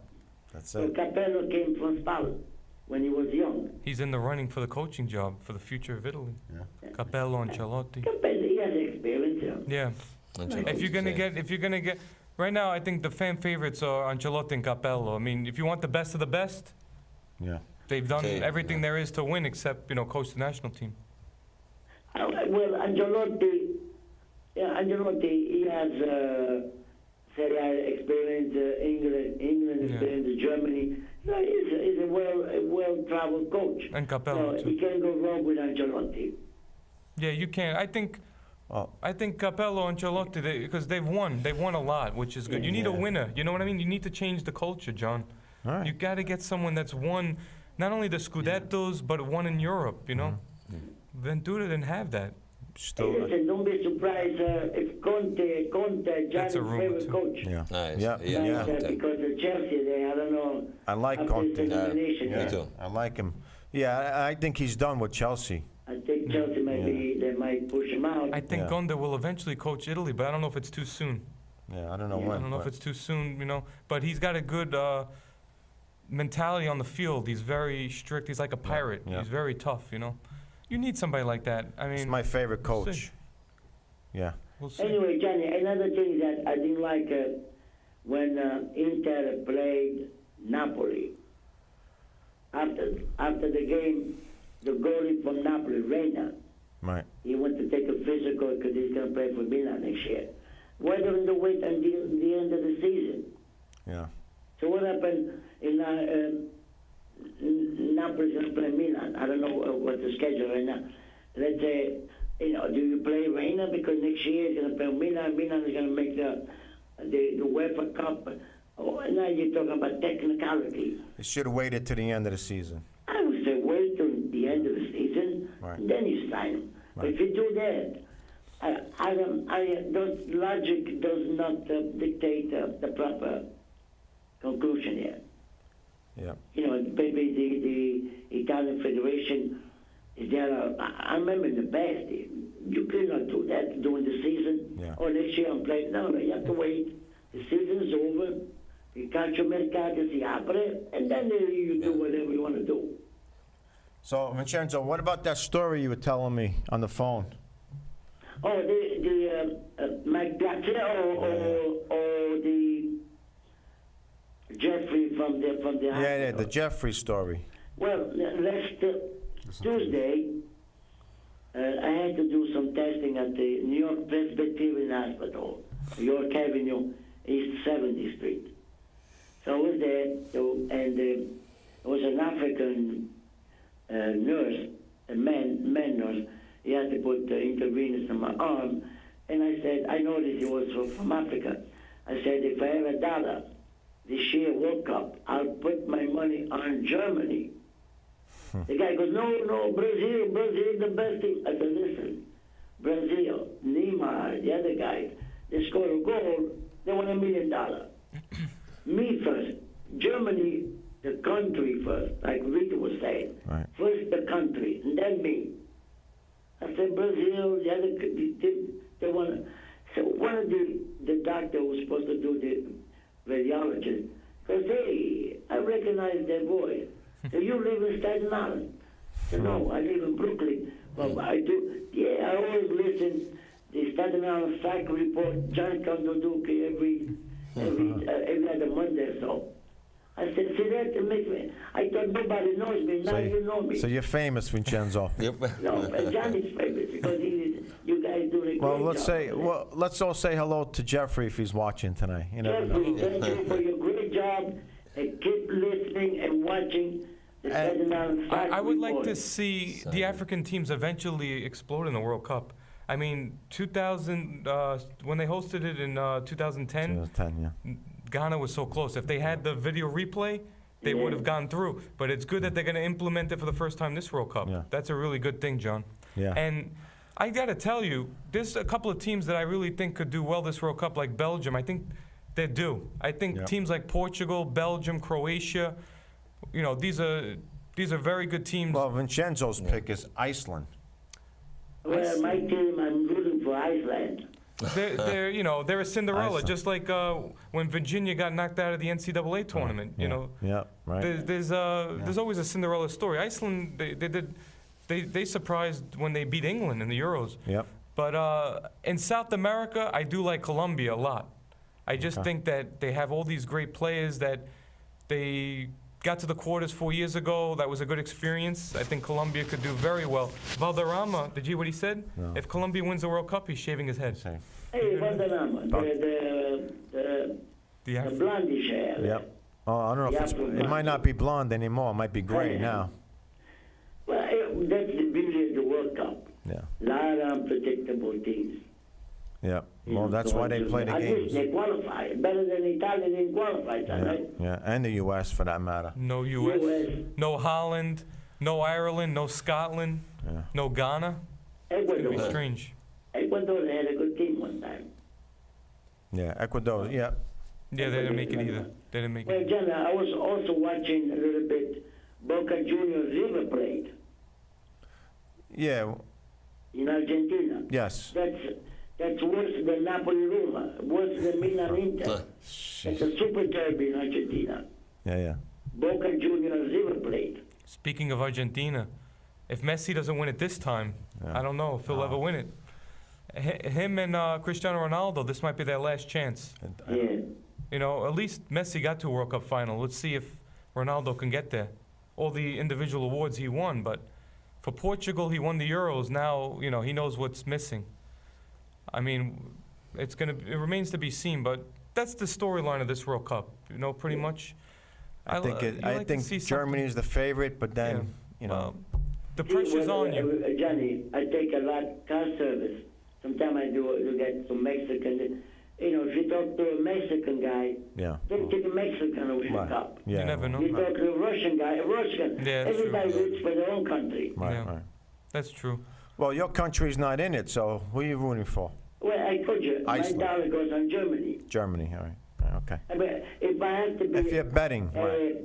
that's So it. Capello came from Spal when he was young. He's in the running for the coaching job for the future of Italy. Capello, Ancelotti. Capello, he has experience. Yeah. If you're gonna get, right now I think the fan favorites are Ancelotti and Capello. I mean, if you want the best of the best, Yeah. they've done Okay, everything there is to win except coach the national team. Well, Ancelotti, he has Serie A experience, England Yeah. experience, Germany. So he's a well-traveled coach. And Capello So too. you can't go wrong with Ancelotti. Yeah, you can't. Oh, I think Capello, Ancelotti, because they've won a lot, which is good. You need a Yeah. winner. You know what I mean? You need to change the culture, John. all right. You got to get someone that's won not only the Scudettos but won in Europe. Ventura didn't have that. Hey, Still, listen, don't be surprised if Conte, That's Gianni's a rumor, favorite too. coach. yeah. Nice. Yeah, Yeah, yeah. Conte. Because of Chelsea, I don't know. I like after his Conte. elimination, Me too. I like him. Yeah, I think he's done with Chelsea. I think Chelsea they might push him out. I think Yeah. Conte will eventually coach Italy, but I don't know if it's too soon. Yeah, I don't know Yeah. when. I don't know if but- it's too soon, But he's got a good mentality on the field. He's very strict. He's like a pirate. yeah. He's very tough, You need somebody like that. I mean, He's my favorite we'll coach. see. Yeah. We'll see. Anyway, Johnny, another thing that I didn't like when Inter played Napoli. After the game, the goalie from Napoli, Reina, Right. he went to take a physical because he's going to play for Milan next year. Why don't they wait until the end of the season? Yeah. So what happened in Napoli's going to play Milan? I don't know what's the schedule right now. Let's say, do you play Reina because next year he's going to play Milan? Milan is going to make the UEFA Cup. Oh, and now you're talking about technicality. They should have waited to the end of the season. I would say wait till the end of the season, Right. then you sign him. But Right. if you do that, those logic does not dictate the proper conclusion here. Yeah. Maybe the Italian Federation is there. I remember in the past, you cannot do that during the season. Yeah. Or next year I'm playing. No, you have to wait. The season is over. Il calciomercato si apre, and then you do whatever you want to do. So, Vincenzo, what about that story you were telling me on the phone? Oh, the Mike Placer or the Jeffrey from the Yeah, hospital. the Jeffrey story. Well, last Tuesday, I had to do some testing at the New York Presbyterian Hospital, York Avenue, East 70th Street. So I was there, and there was an African nurse, a man nurse. He had to put intravenous in my arm, and I said, I noticed he was from Africa. I said, if I have $1 this year World Cup, I'll put my money on Germany. The guy goes, no, Brazil, the best team. I said, listen, Brazil, Neymar, the other guys, they scored a goal, they won $1 million. Me first, Germany, the country first, like Rita was saying. Right. First the country, and then me. I said, Brazil, the other, they won. So one of the doctor who was supposed to do the radiologist goes, hey, I recognize that voice. So you live in Staten Island? I said, no, I live in Brooklyn. Well, I do. Yeah, I always listen the Staten Island Soccer Report, John Condoduki, every other Monday or so. I said, see that? It makes me, I thought nobody knows me. Now you know me. So you're famous, Vincenzo. Yep. No, John is famous because you guys do a Well, great job. let's all say hello to Jeffrey if he's watching tonight. You never know. Jeffrey, thank you for your great job. And keep listening and watching the Staten Island Soccer I would like Report. to see the African teams eventually explode in the World Cup. I mean, 2000 when they hosted it in 2010, 2010, yeah. Ghana was so close. If they had the video replay, they would have gone through. But it's good that they're going to implement it for the first time this World Cup. Yeah. That's a really good thing, John. Yeah. And I got to tell you, there's a couple of teams that I really think could do well this World Cup, like Belgium. I think they do. I think Yeah. teams like Portugal, Belgium, Croatia, you know, these are very good teams. Well, Vincenzo's pick is Iceland. Well, my team, I'm rooting for Iceland. They're you know, they're a Cinderella, Iceland. just like when Virginia got knocked out of the NCAA tournament. You know, Yeah, right. there's always a Cinderella story. Iceland, they surprised when they beat England in the Euros. Yep. But in South America, I do like Colombia a lot. I just think that they have all these great players that they got to the quarters 4 years ago. That was a good experience. I think Colombia could do very well. Valderrama, did you hear what he said? No. If Colombia wins the World Cup, he's shaving his head. Same. Hey, Valderrama, the blondish hair. Yep. Oh, I don't know if it might not be blonde anymore. It might be gray now. Well, that's the beauty of the World Cup. Yeah. A lot of unpredictable teams. Yeah. You Well, know, that's so why they play the at least games. they qualify. Better than Italy didn't qualify, Yeah. right? Yeah. And the U.S. for that matter. No U.S., US. no Holland, no Ireland, no Scotland, Yeah. no Ghana. It's going to be Ecuador. strange. Ecuador had a good team one time. Yeah. Ecuador. Yeah. Yeah, they didn't make it either. They didn't make Well, it. John, I was also watching a little bit Boca Juniors River Plate Yeah. in Argentina. Yes. That's worse than Napoli-Roma, worse than Milan-Inter. It's a super derby in Argentina. Yeah. Yeah. Boca Juniors River Plate. Speaking of Argentina, if Messi doesn't win it this time, Yeah. I don't know if he'll ever win it. Him and Cristiano Ronaldo, this might be their last chance. Yeah. You know, at least Messi got to a World Cup final. Let's see if Ronaldo can get there. All the individual awards he won, but for Portugal, he won the Euros. Now, you know, he knows what's missing. I mean, it remains to be seen, but that's the storyline of this World Cup. You know, pretty much. I think you I like to think see Germany is the favorite, but then Yeah. you know. Well, the pressure's on you. Johnny, I take a lot car service. Sometimes I do get some Mexican. You know, if you talk to a Mexican guy, Yeah. they take a Mexican to win the Right. cup. Yeah. You never know. You talk to a Russian guy, a Russian. Yeah, that's true. Everybody roots for their own country. Right. Yeah. Right. That's true. Well, your country's not in it, so who are you rooting for? Well, I told you, Iceland. my dollar goes on Germany. Germany. All right. Right, okay. I mean, if I have to be, If you're betting, right.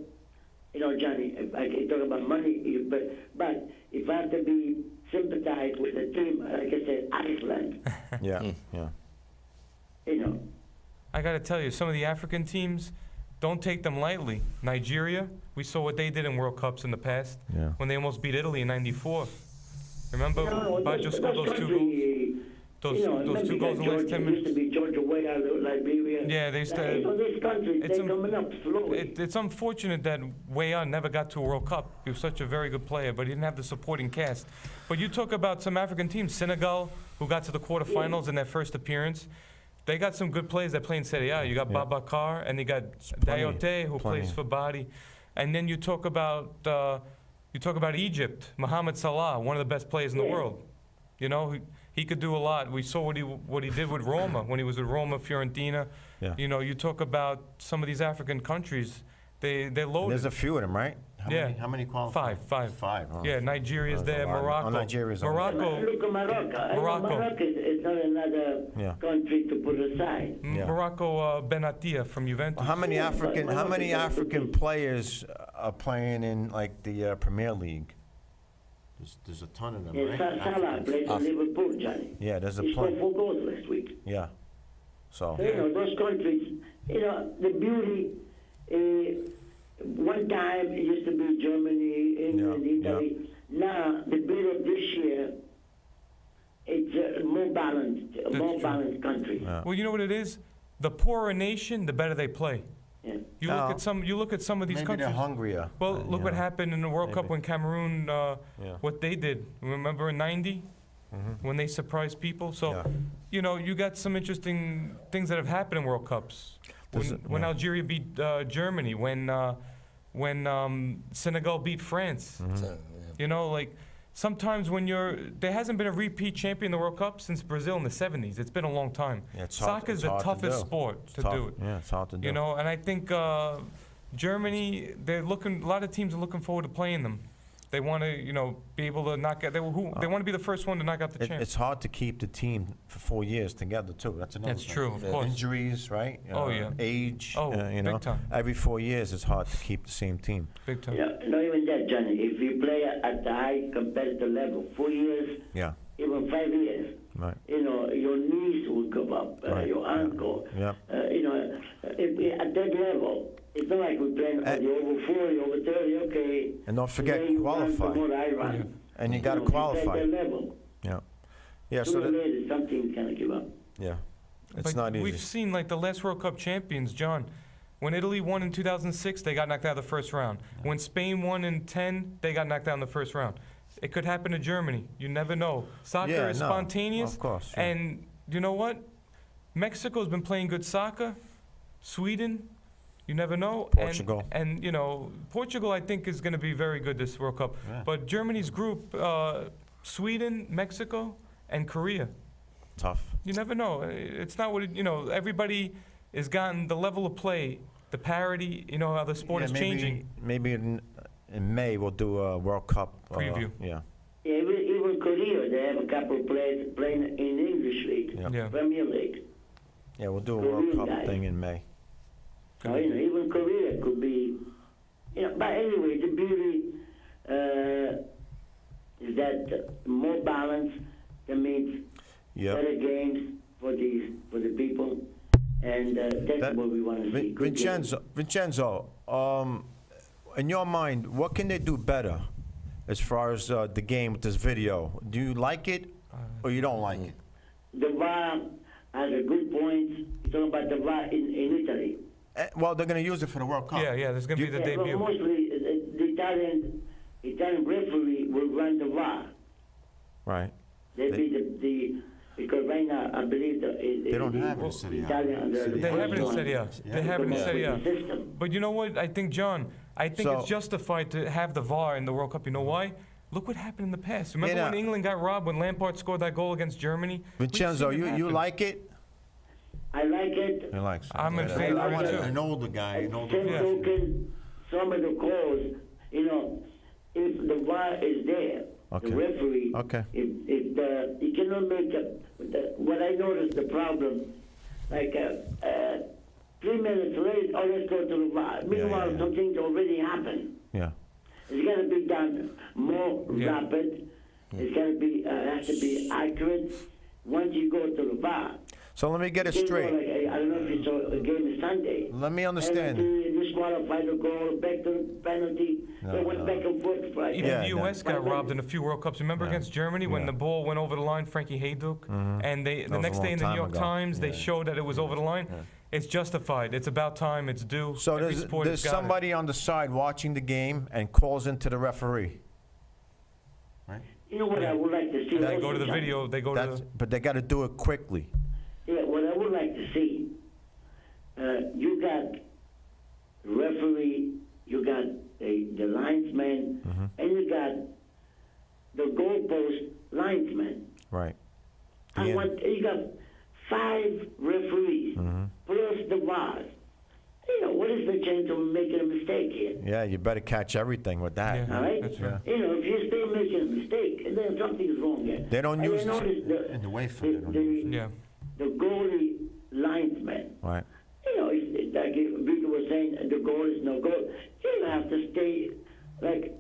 you know, Johnny, if I can talk about money, but if I have to be sympathized with the team, like I said, Iceland, Yeah. Yeah. you know. I got to tell you, some of the African teams, don't take them lightly. Nigeria, we saw what they did in World Cups in the past Yeah. when they almost beat Italy in '94. Remember, No, Baggio scored those two goals. Those remember two goals in the last 10 Georgia, used to minutes. be Georgia way out of Liberia. Yeah, they used to- You know, these countries, it's they're coming up slowly. It's unfortunate that Weah never got to a World Cup. He was such a very good player, but he didn't have the supporting cast. But you talk about some African teams, Senegal, who got to the quarterfinals in their first appearance. They got some good players that play in Serie A. You got Yeah. Babacar, and you got plenty, Dayote, who plenty. plays for Badi. And then you talk about Egypt, Mohamed Salah, one of the best players in the Yeah. world. You know, he could do a lot. We saw what he did with Roma when he was with Roma, Fiorentina. Yeah. You know, you talk about some of these African countries, they're loaded. There's a few of them, right? Yeah. How many qualify? Five. Five. Oh. Yeah, Nigeria's There's a there, lot. Morocco. Oh, Nigeria's on. Morocco, Look at Morocco. I know Morocco. Morocco is not another Yeah. country to put aside. Yeah. Morocco, Benatia from Juventus. How many Yeah, African? but How many Morocco- African players are playing in like the Premier League? There's a ton of them, Yeah, right? Salah Africans. played for Liverpool, Johnny. Yeah, there's a He scored plenty. 4 goals last week. Yeah. So. You know, those countries, you know, the beauty, one time it used to be Germany, England, Yeah, Italy. Now, the beauty of this year, it's a more balanced country. Well, you know what it is? The poorer a nation, the better they play. Yeah. You look at some of these Maybe countries. they're hungrier. Well, you look what know. happened in the World Cup Maybe. when Cameroon, what they did. Remember in '90 when they surprised people? So, Yeah. you know, you got some interesting things that have happened in World Cups. When Algeria beat Germany, when Senegal beat France. You know, like sometimes when there hasn't been a repeat champion in the World Cup since Brazil in the '70s. It's been a long time. Yeah, it's hard- Soccer's it's the hard to toughest do. sport It's to tough. do it. Yeah, it's hard to do. You know, and I think Germany, a lot of teams are looking forward to playing them. They want to, you know, be able to knock out. They want to be the first one to knock out the champ. It's hard to keep the team for 4 years together too. That's another. That's thing. true, of course. Injuries, right? Oh, yeah. Age. Oh, you know, big time. every 4 years it's hard to keep the same team. Big time. Yeah, not even that, Johnny. If you play at the high competitive level, 4 years, Yeah. even 5 years, Right. you know, your knees will come up, Right, your yeah. ankle. Yeah. You know, at that level, it's not like we're playing for the over 40, over 30, okay. And don't forget the way you run, qualify. the more I run. And you got to know, qualify. At that level, Yeah. Yeah. sooner So or that, later, something's going to give up. yeah. It's But not we've easy. seen like the last World Cup champions, John. When Italy won in 2006, they got knocked out of the first round. When Spain won in 10, they got knocked out in the first round. It could happen to Germany. You never know. Soccer Yeah, is no, spontaneous. of course, yeah. And you know what? Mexico's been playing good soccer. Sweden, you never know. Portugal. And you know, Portugal, I think, is going to be very good this World Cup. Yeah. But Germany's group, Sweden, Mexico, and Korea. Tough. You never know. It's not what you know. Everybody has gotten the level of play, the parity. You know how the sport Yeah, is maybe, changing. Maybe in May we'll do a World Cup Preview. Yeah. Yeah, even Korea, they have a couple of players playing in English League, Yeah. Yeah. Premier League. Yeah, we'll do a Korean World Cup guys. thing in May. So, you know, even Korea could be, you know, but anyway, the beauty is that more balance, that means Yeah. better games for the people, and that's what we want to see. Good games. Vincenzo, in your mind, what can they do better as far as the game with this video? Do you like it or you don't like it? The VAR has a good point. You're talking about the VAR in Italy. Well, they're going to use it for the World Cup. Yeah, yeah. There's going to be the Yeah, but debut. mostly the Italian referee will run the VAR. Right. They be the because right now I believe They don't have it in Serie A. Italian. They have it in Serie A. They have it in Serie A. System. But you know what? I think, John, it's So- justified to have the VAR in the World Cup. You know why? Look what happened in the past. Remember Yeah, when England got robbed when Lampard scored that goal against Germany? We've Vincenzo, seen it you happen. like it? I like it. He likes it. I'm in Yeah. favor I of want it, too. an older guy, an older Same Yeah. token, some of the calls, you know, if the VAR is there, Okay. the referee, Okay. if you cannot make what I noticed the problem, like 3 minutes late, oh, let's go to the VAR. Meanwhile, yeah. something's already happened. Yeah. It's got to be done more Yeah. rapid. It's got to be has to be accurate. Once you go to the VAR, So let me get it you know, straight. like, I don't know if you saw a game Sunday. Let me understand. Disqualified the goal, back to the penalty. They went back and forth. Right? Even Yeah, the U.S. no. got robbed in a few World Cups. Remember against Germany when Yeah. the ball went over the line, Frankie Hayduk? And the was a next day long in the New time York ago. Times, they Yeah. showed that it was over the line. It's justified. It's about time. It's due. So Every there's sport has got it. somebody on the side watching the game and calls into the referee. You know what I would like to see? They also, go to the John? video. They go to That's, the... but they got to do it quickly. Yeah, what I would like to see, you got referee, you got the linesman, and you got the goalpost linesman. Right. I want you got 5 referees plus the VARs. You know, what is the chance of making a mistake here? Yeah, you better catch everything with that. Yeah. All right? That's right. You know, if you're still making a mistake, then something's wrong here. They don't And use I noticed in the way for they don't use Yeah. the goalie linesman. Right. You know, like Vito was saying, the goal is no goal. You have to stay like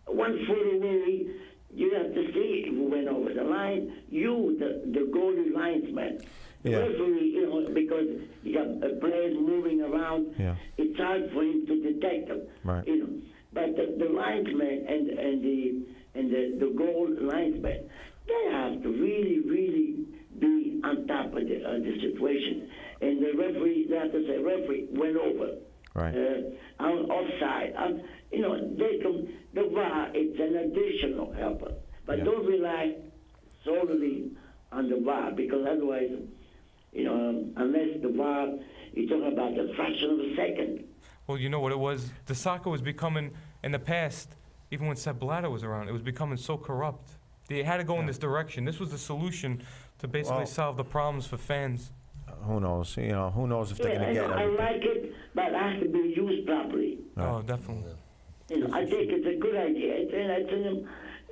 1 foot away. You have to see who went over the line. You, the goalie linesman. The Yeah. referee, you know, because you got players moving around. Yeah. It's hard for him to detect them. Right. You know, but the linesman and the goal linesman, they have to really, really be on top of the situation. And the referee, they have to say, referee went over. Right. On offside. The VAR, it's an additional helper. But Yeah. don't rely solely on the VAR, because otherwise, unless the VAR, you're talking about a fraction of a second. Well, you know what it was? The soccer was becoming, in the past, even when Sepp Blatter was around, it was becoming so corrupt. They had to go in this direction. This was the solution to basically Well- solve the problems for fans. Who knows? Who knows if they're Yeah, going to get I everything. like it, but it has to be used properly. Oh, definitely. I think it's a good idea. It's an It's an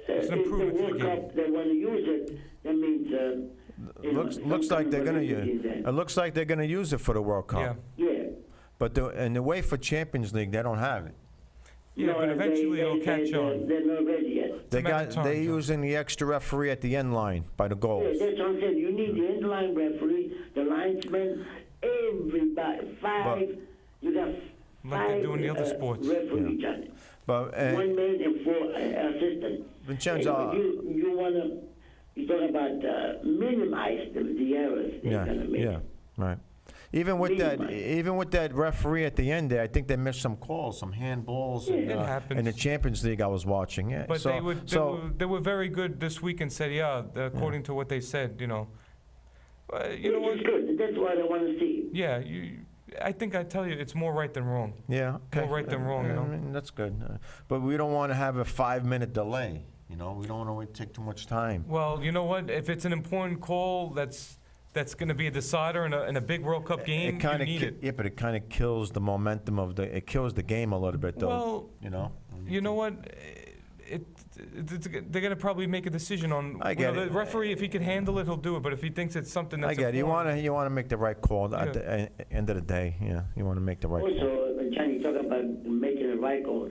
if the improvement to the World game. Cup, they want to use it, that means... Looks like they're going to use. it. It looks like they're going to use it for the World Cup. Yeah. Yeah. But in the UEFA Champions League, they don't have it. Yeah, but eventually it'll catch on. They're not ready yet. They're using the extra referee at the end line by the Yeah, goals. that's what I'm saying. You need the end line referee, the linesman, everybody. You got Like they do in the other sports. referees, Johnny. But One man and 4 assistants. Vincenzo, You want to... You talk about minimize the errors they're going to make. yeah, right. Even with that referee at the end there, I think they missed some calls, some handballs It happens. in the Champions League I was watching. Yeah. But So they were very good this week in Serie A, according to what they said, you know. You know Which what? is good. That's what I want to see. Yeah, I think I tell you, it's more right than wrong. yeah, okay. More right than wrong, you know. I mean, that's good. But we don't want to have a 5-minute delay. We don't want to take too much time. Well, you know what? If it's an important call that's going to be a decider in a big World Cup game, you need it. Yeah, but it kind of kills the momentum it kills the game a little bit, though. Well, you know what? They're going to probably make a decision on. I get the it. referee, if he can handle it, he'll do it. But if he thinks it's something that's I get it. You important- want to make the right call at the end of the day. Yeah, you want to make the right call. Also, Johnny, talk about making the right call.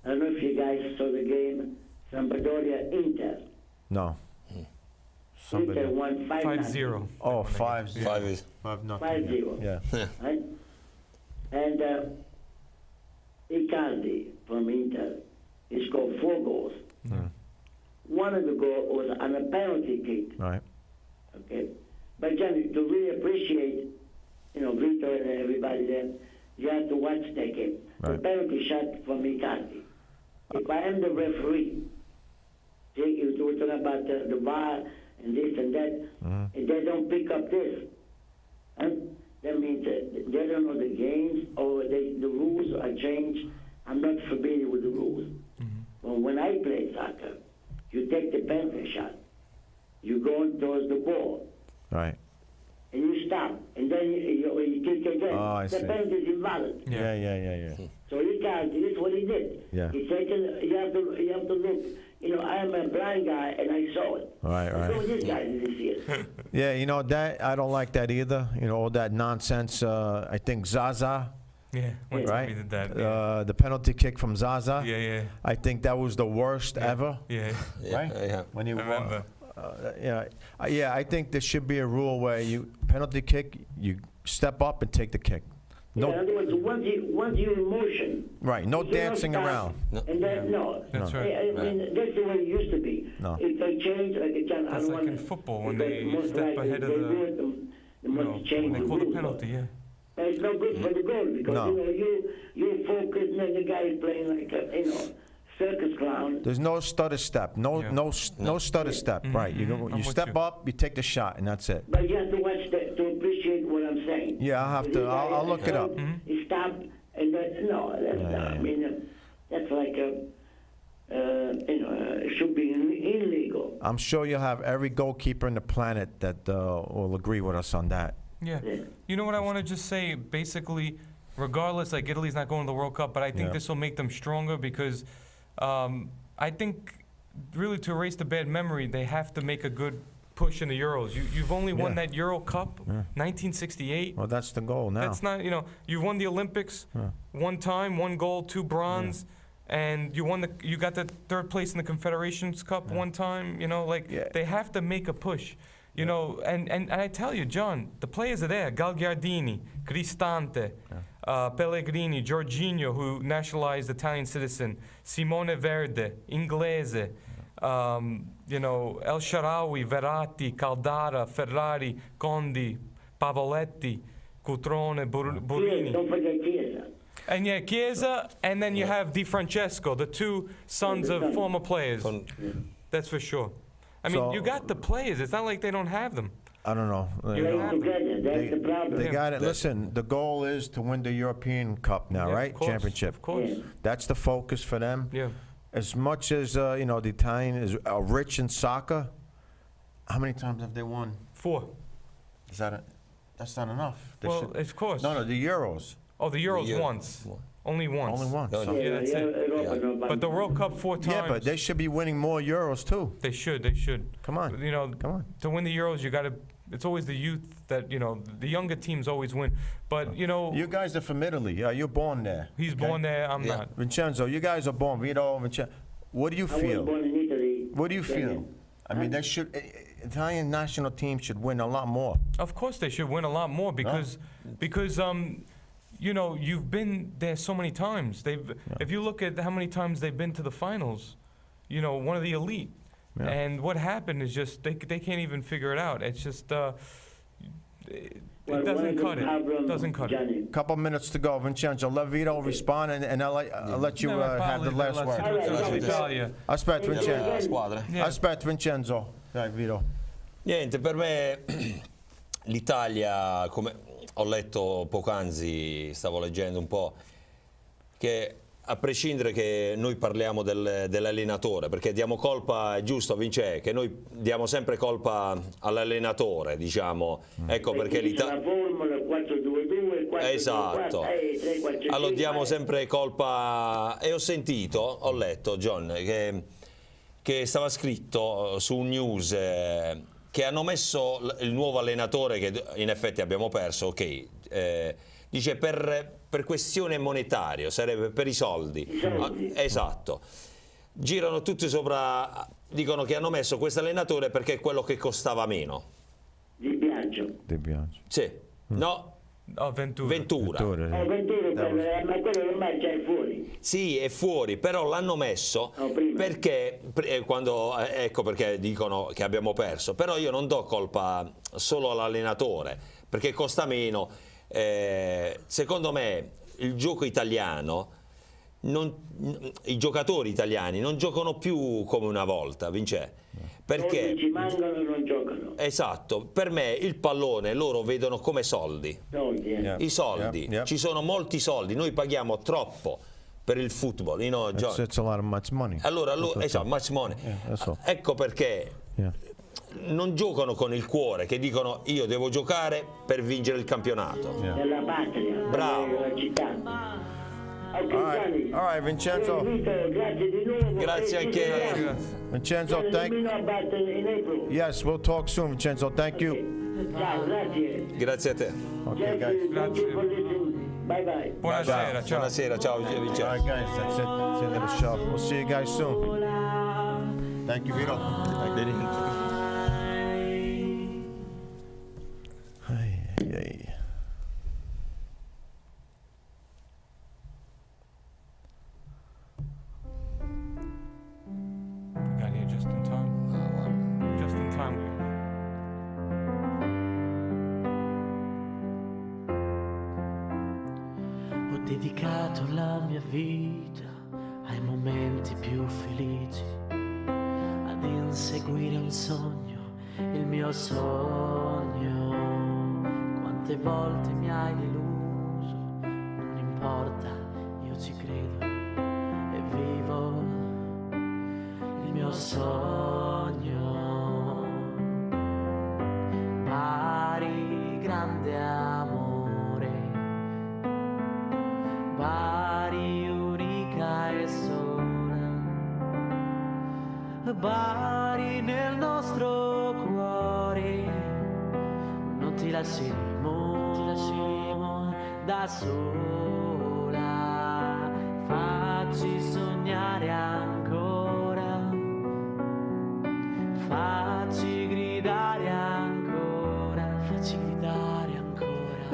I don't know if you guys saw the game, Sampdoria Inter. No. Inter won 5-0. Oh, 5-0. 5-0. 5-0. Yeah. Right? And Icardi from Inter, he scored 4 goals. One of the goals was on a penalty kick. Right. Okay? But Johnny, to really appreciate, Vito and everybody there, you have to watch that game. The Right. penalty shot from Icardi. If I am the referee, you were talking about the VAR and this and that, and they don't pick up this, that means that they don't know the games or the rules are changed. I'm not familiar with the rules. But when I play soccer, you take the penalty shot, you go towards the ball, Right. and you stop, and then you kick again. Oh, I the see. penalty is invalid. Yeah. So he can't. This is what he did. Yeah. He said, you have to look. I am a blind guy, and I saw it. Right. So this guy didn't see it. Yeah, that I don't like that either. All that nonsense. I think Zaza, Yeah, when right? somebody did that. The penalty kick from Zaza. Yeah. I think that was the worst ever. Yeah. Right? Yeah. When you I remember. I think there should be a rule where you penalty kick, you step up and take the kick. No, In other words, once you're in motion, right. No you cannot dancing stop, around. And then, no. That's No. right. I mean, that's the way it used to be. No. If they change, like I That's don't like want in football when because they most step likely ahead of they the- do it, they must No, change they the call the rules. penalty, yeah. And it's not good for the goal because No. you focus, and then the guy is playing like a circus clown. There's no stutter step. No stutter step. Right. You I'm with step you. up, you take the shot, and that's it. But you have to watch that to appreciate what I'm saying. Yeah, I'll have to. I'll look it up. He stopped, and that's not. I mean, that's like it should be illegal. I'm sure you'll have every goalkeeper in the planet that will agree with us on that. Yeah. You know what I want to just say? Basically, regardless, like Italy's not going to the World Cup, but I think Yeah. this will make them stronger because I think really to erase the bad memory, they have to make a good push in the Euros. You've only won Yeah. that Euro Cup, 1968. Well, that's the goal now. That's not, you won the Olympics one time, 1 gold, 2 bronze, and you got the 3rd place in the Confederations Cup one time. Yeah. They have to make a push. And I tell you, John, the players are there. Gagliardini, Cristante, Pellegrini, Jorginho, who nationalized Italian citizen, Simone Verde, Inglese, You know, El Shaarawy, Verratti, Caldara, Ferrari, Condi, Pavoletti, Cutrone, Burini. Don't forget Chiesa. And yeah, Chiesa, and then you have Di Francesco, the two sons of former players. That's for sure. I mean, So- you got the players. It's not like they don't have them. I don't know. You Play have together. That's the problem. They got it. Listen, the goal is to win the European Cup now, Yeah, right? of course, Championship. Of course. Yeah. That's the focus for them. Yeah. As much as the Italian is rich in soccer, how many times have they won? 4. Is that that's not enough? They Well, should- of course. no, the Euros. Oh, the Euros Year- once. Only once. Only once. No, So- no. Yeah, that's it. But the World Cup 4 times. Yeah, but they should be winning more Euros too. They should. They should. Come on. You know, Come on. to win the Euros, you got to. It's always the youth that the younger teams always win. But You guys are from Italy. You're born there. he's okay? born there. I'm Yeah. not. Vincenzo, you guys are born. Vito, Vincenzo. What do you I was feel? born in Italy. What do you feel? I mean, they should. Italian national team should win a lot more. Of course, they should win a lot more because you've been there so many times. If you look at how many times they've been to the finals, one of the elite. Yeah. And what happened is just they can't even figure it out. It's just it doesn't cut it. Doesn't cut it. Couple minutes to go, Vincenzo. Let Vito respond, and I'll let you have the last word. word. Aspetta, Della Vincenzo. squadra. Yeah. Aspetta, Vincenzo. Dai, Vito. Niente, per me l'Italia, come ho letto poc'anzi, stavo leggendo un po', che a prescindere che noi parliamo dell'allenatore, perché diamo colpa, è giusto Vince, che noi diamo sempre colpa all'allenatore, diciamo, ecco perché La formula 4-2-2, 4-2-4, Esatto. 3-4-5. Allora diamo sempre colpa, e ho letto John, che stava scritto su un news che hanno messo il nuovo allenatore, che in effetti abbiamo perso, ok, dice per questione monetaria, sarebbe per i soldi. Esatto. Girano tutti sopra, dicono che hanno messo questo allenatore perché è quello che costava meno. Di Biagio. Ti piace? Sì. No, Oh, Ventura. Ventura. Ma quello ormai già è fuori. Sì, è fuori, però l'hanno messo Prima. perché ecco perché dicono che abbiamo perso. Però io non do colpa solo all'allenatore, perché costa meno. Secondo me il gioco italiano, i giocatori italiani non giocano più come una volta, Vince. Perché Ci mancano e non giocano. esatto, per me il pallone loro vedono come soldi. Soldi, Yeah. I soldi, Yeah. ci sono molti soldi, noi paghiamo troppo per il football, John. It's a lot of much money. Allora, esatto, much money. that's all. Ecco perché Yeah. non giocano con il cuore, che dicono io devo giocare per vincere il campionato. Della patria. Bravo. Della città. Ok, Gianni. All right, Vincenzo. Grazie di nuovo. Grazie anche Vincenzo, thank. In April. Yes, we'll talk soon, Vincenzo. Thank you. Ciao, grazie. grazie a te. Okay, guys. Thank you for listening. Bye bye. Buonasera, ciao. Buonasera, ciao All Vincenzo. right, guys. That's it. That's the end of the show. We'll see you guys soon. Thank you, Vito. Hey. Got here just in time. Just in time. Ho dedicato la mia vita ai momenti più felici, ad inseguire un sogno, il mio sogno. Quante volte mi hai deluso, non importa, io ci credo e vivo il mio sogno. Bari, grande amore, Bari, unica e sola, Bari nel nostro cuore, non ti lasceremo da sola, facci sognare ancora, facci gridare ancora,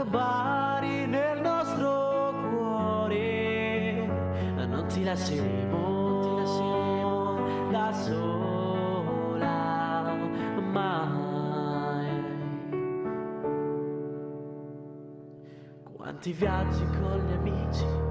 Bari nel nostro cuore, non ti lasceremo da sola. Tanti viaggi con gli amici,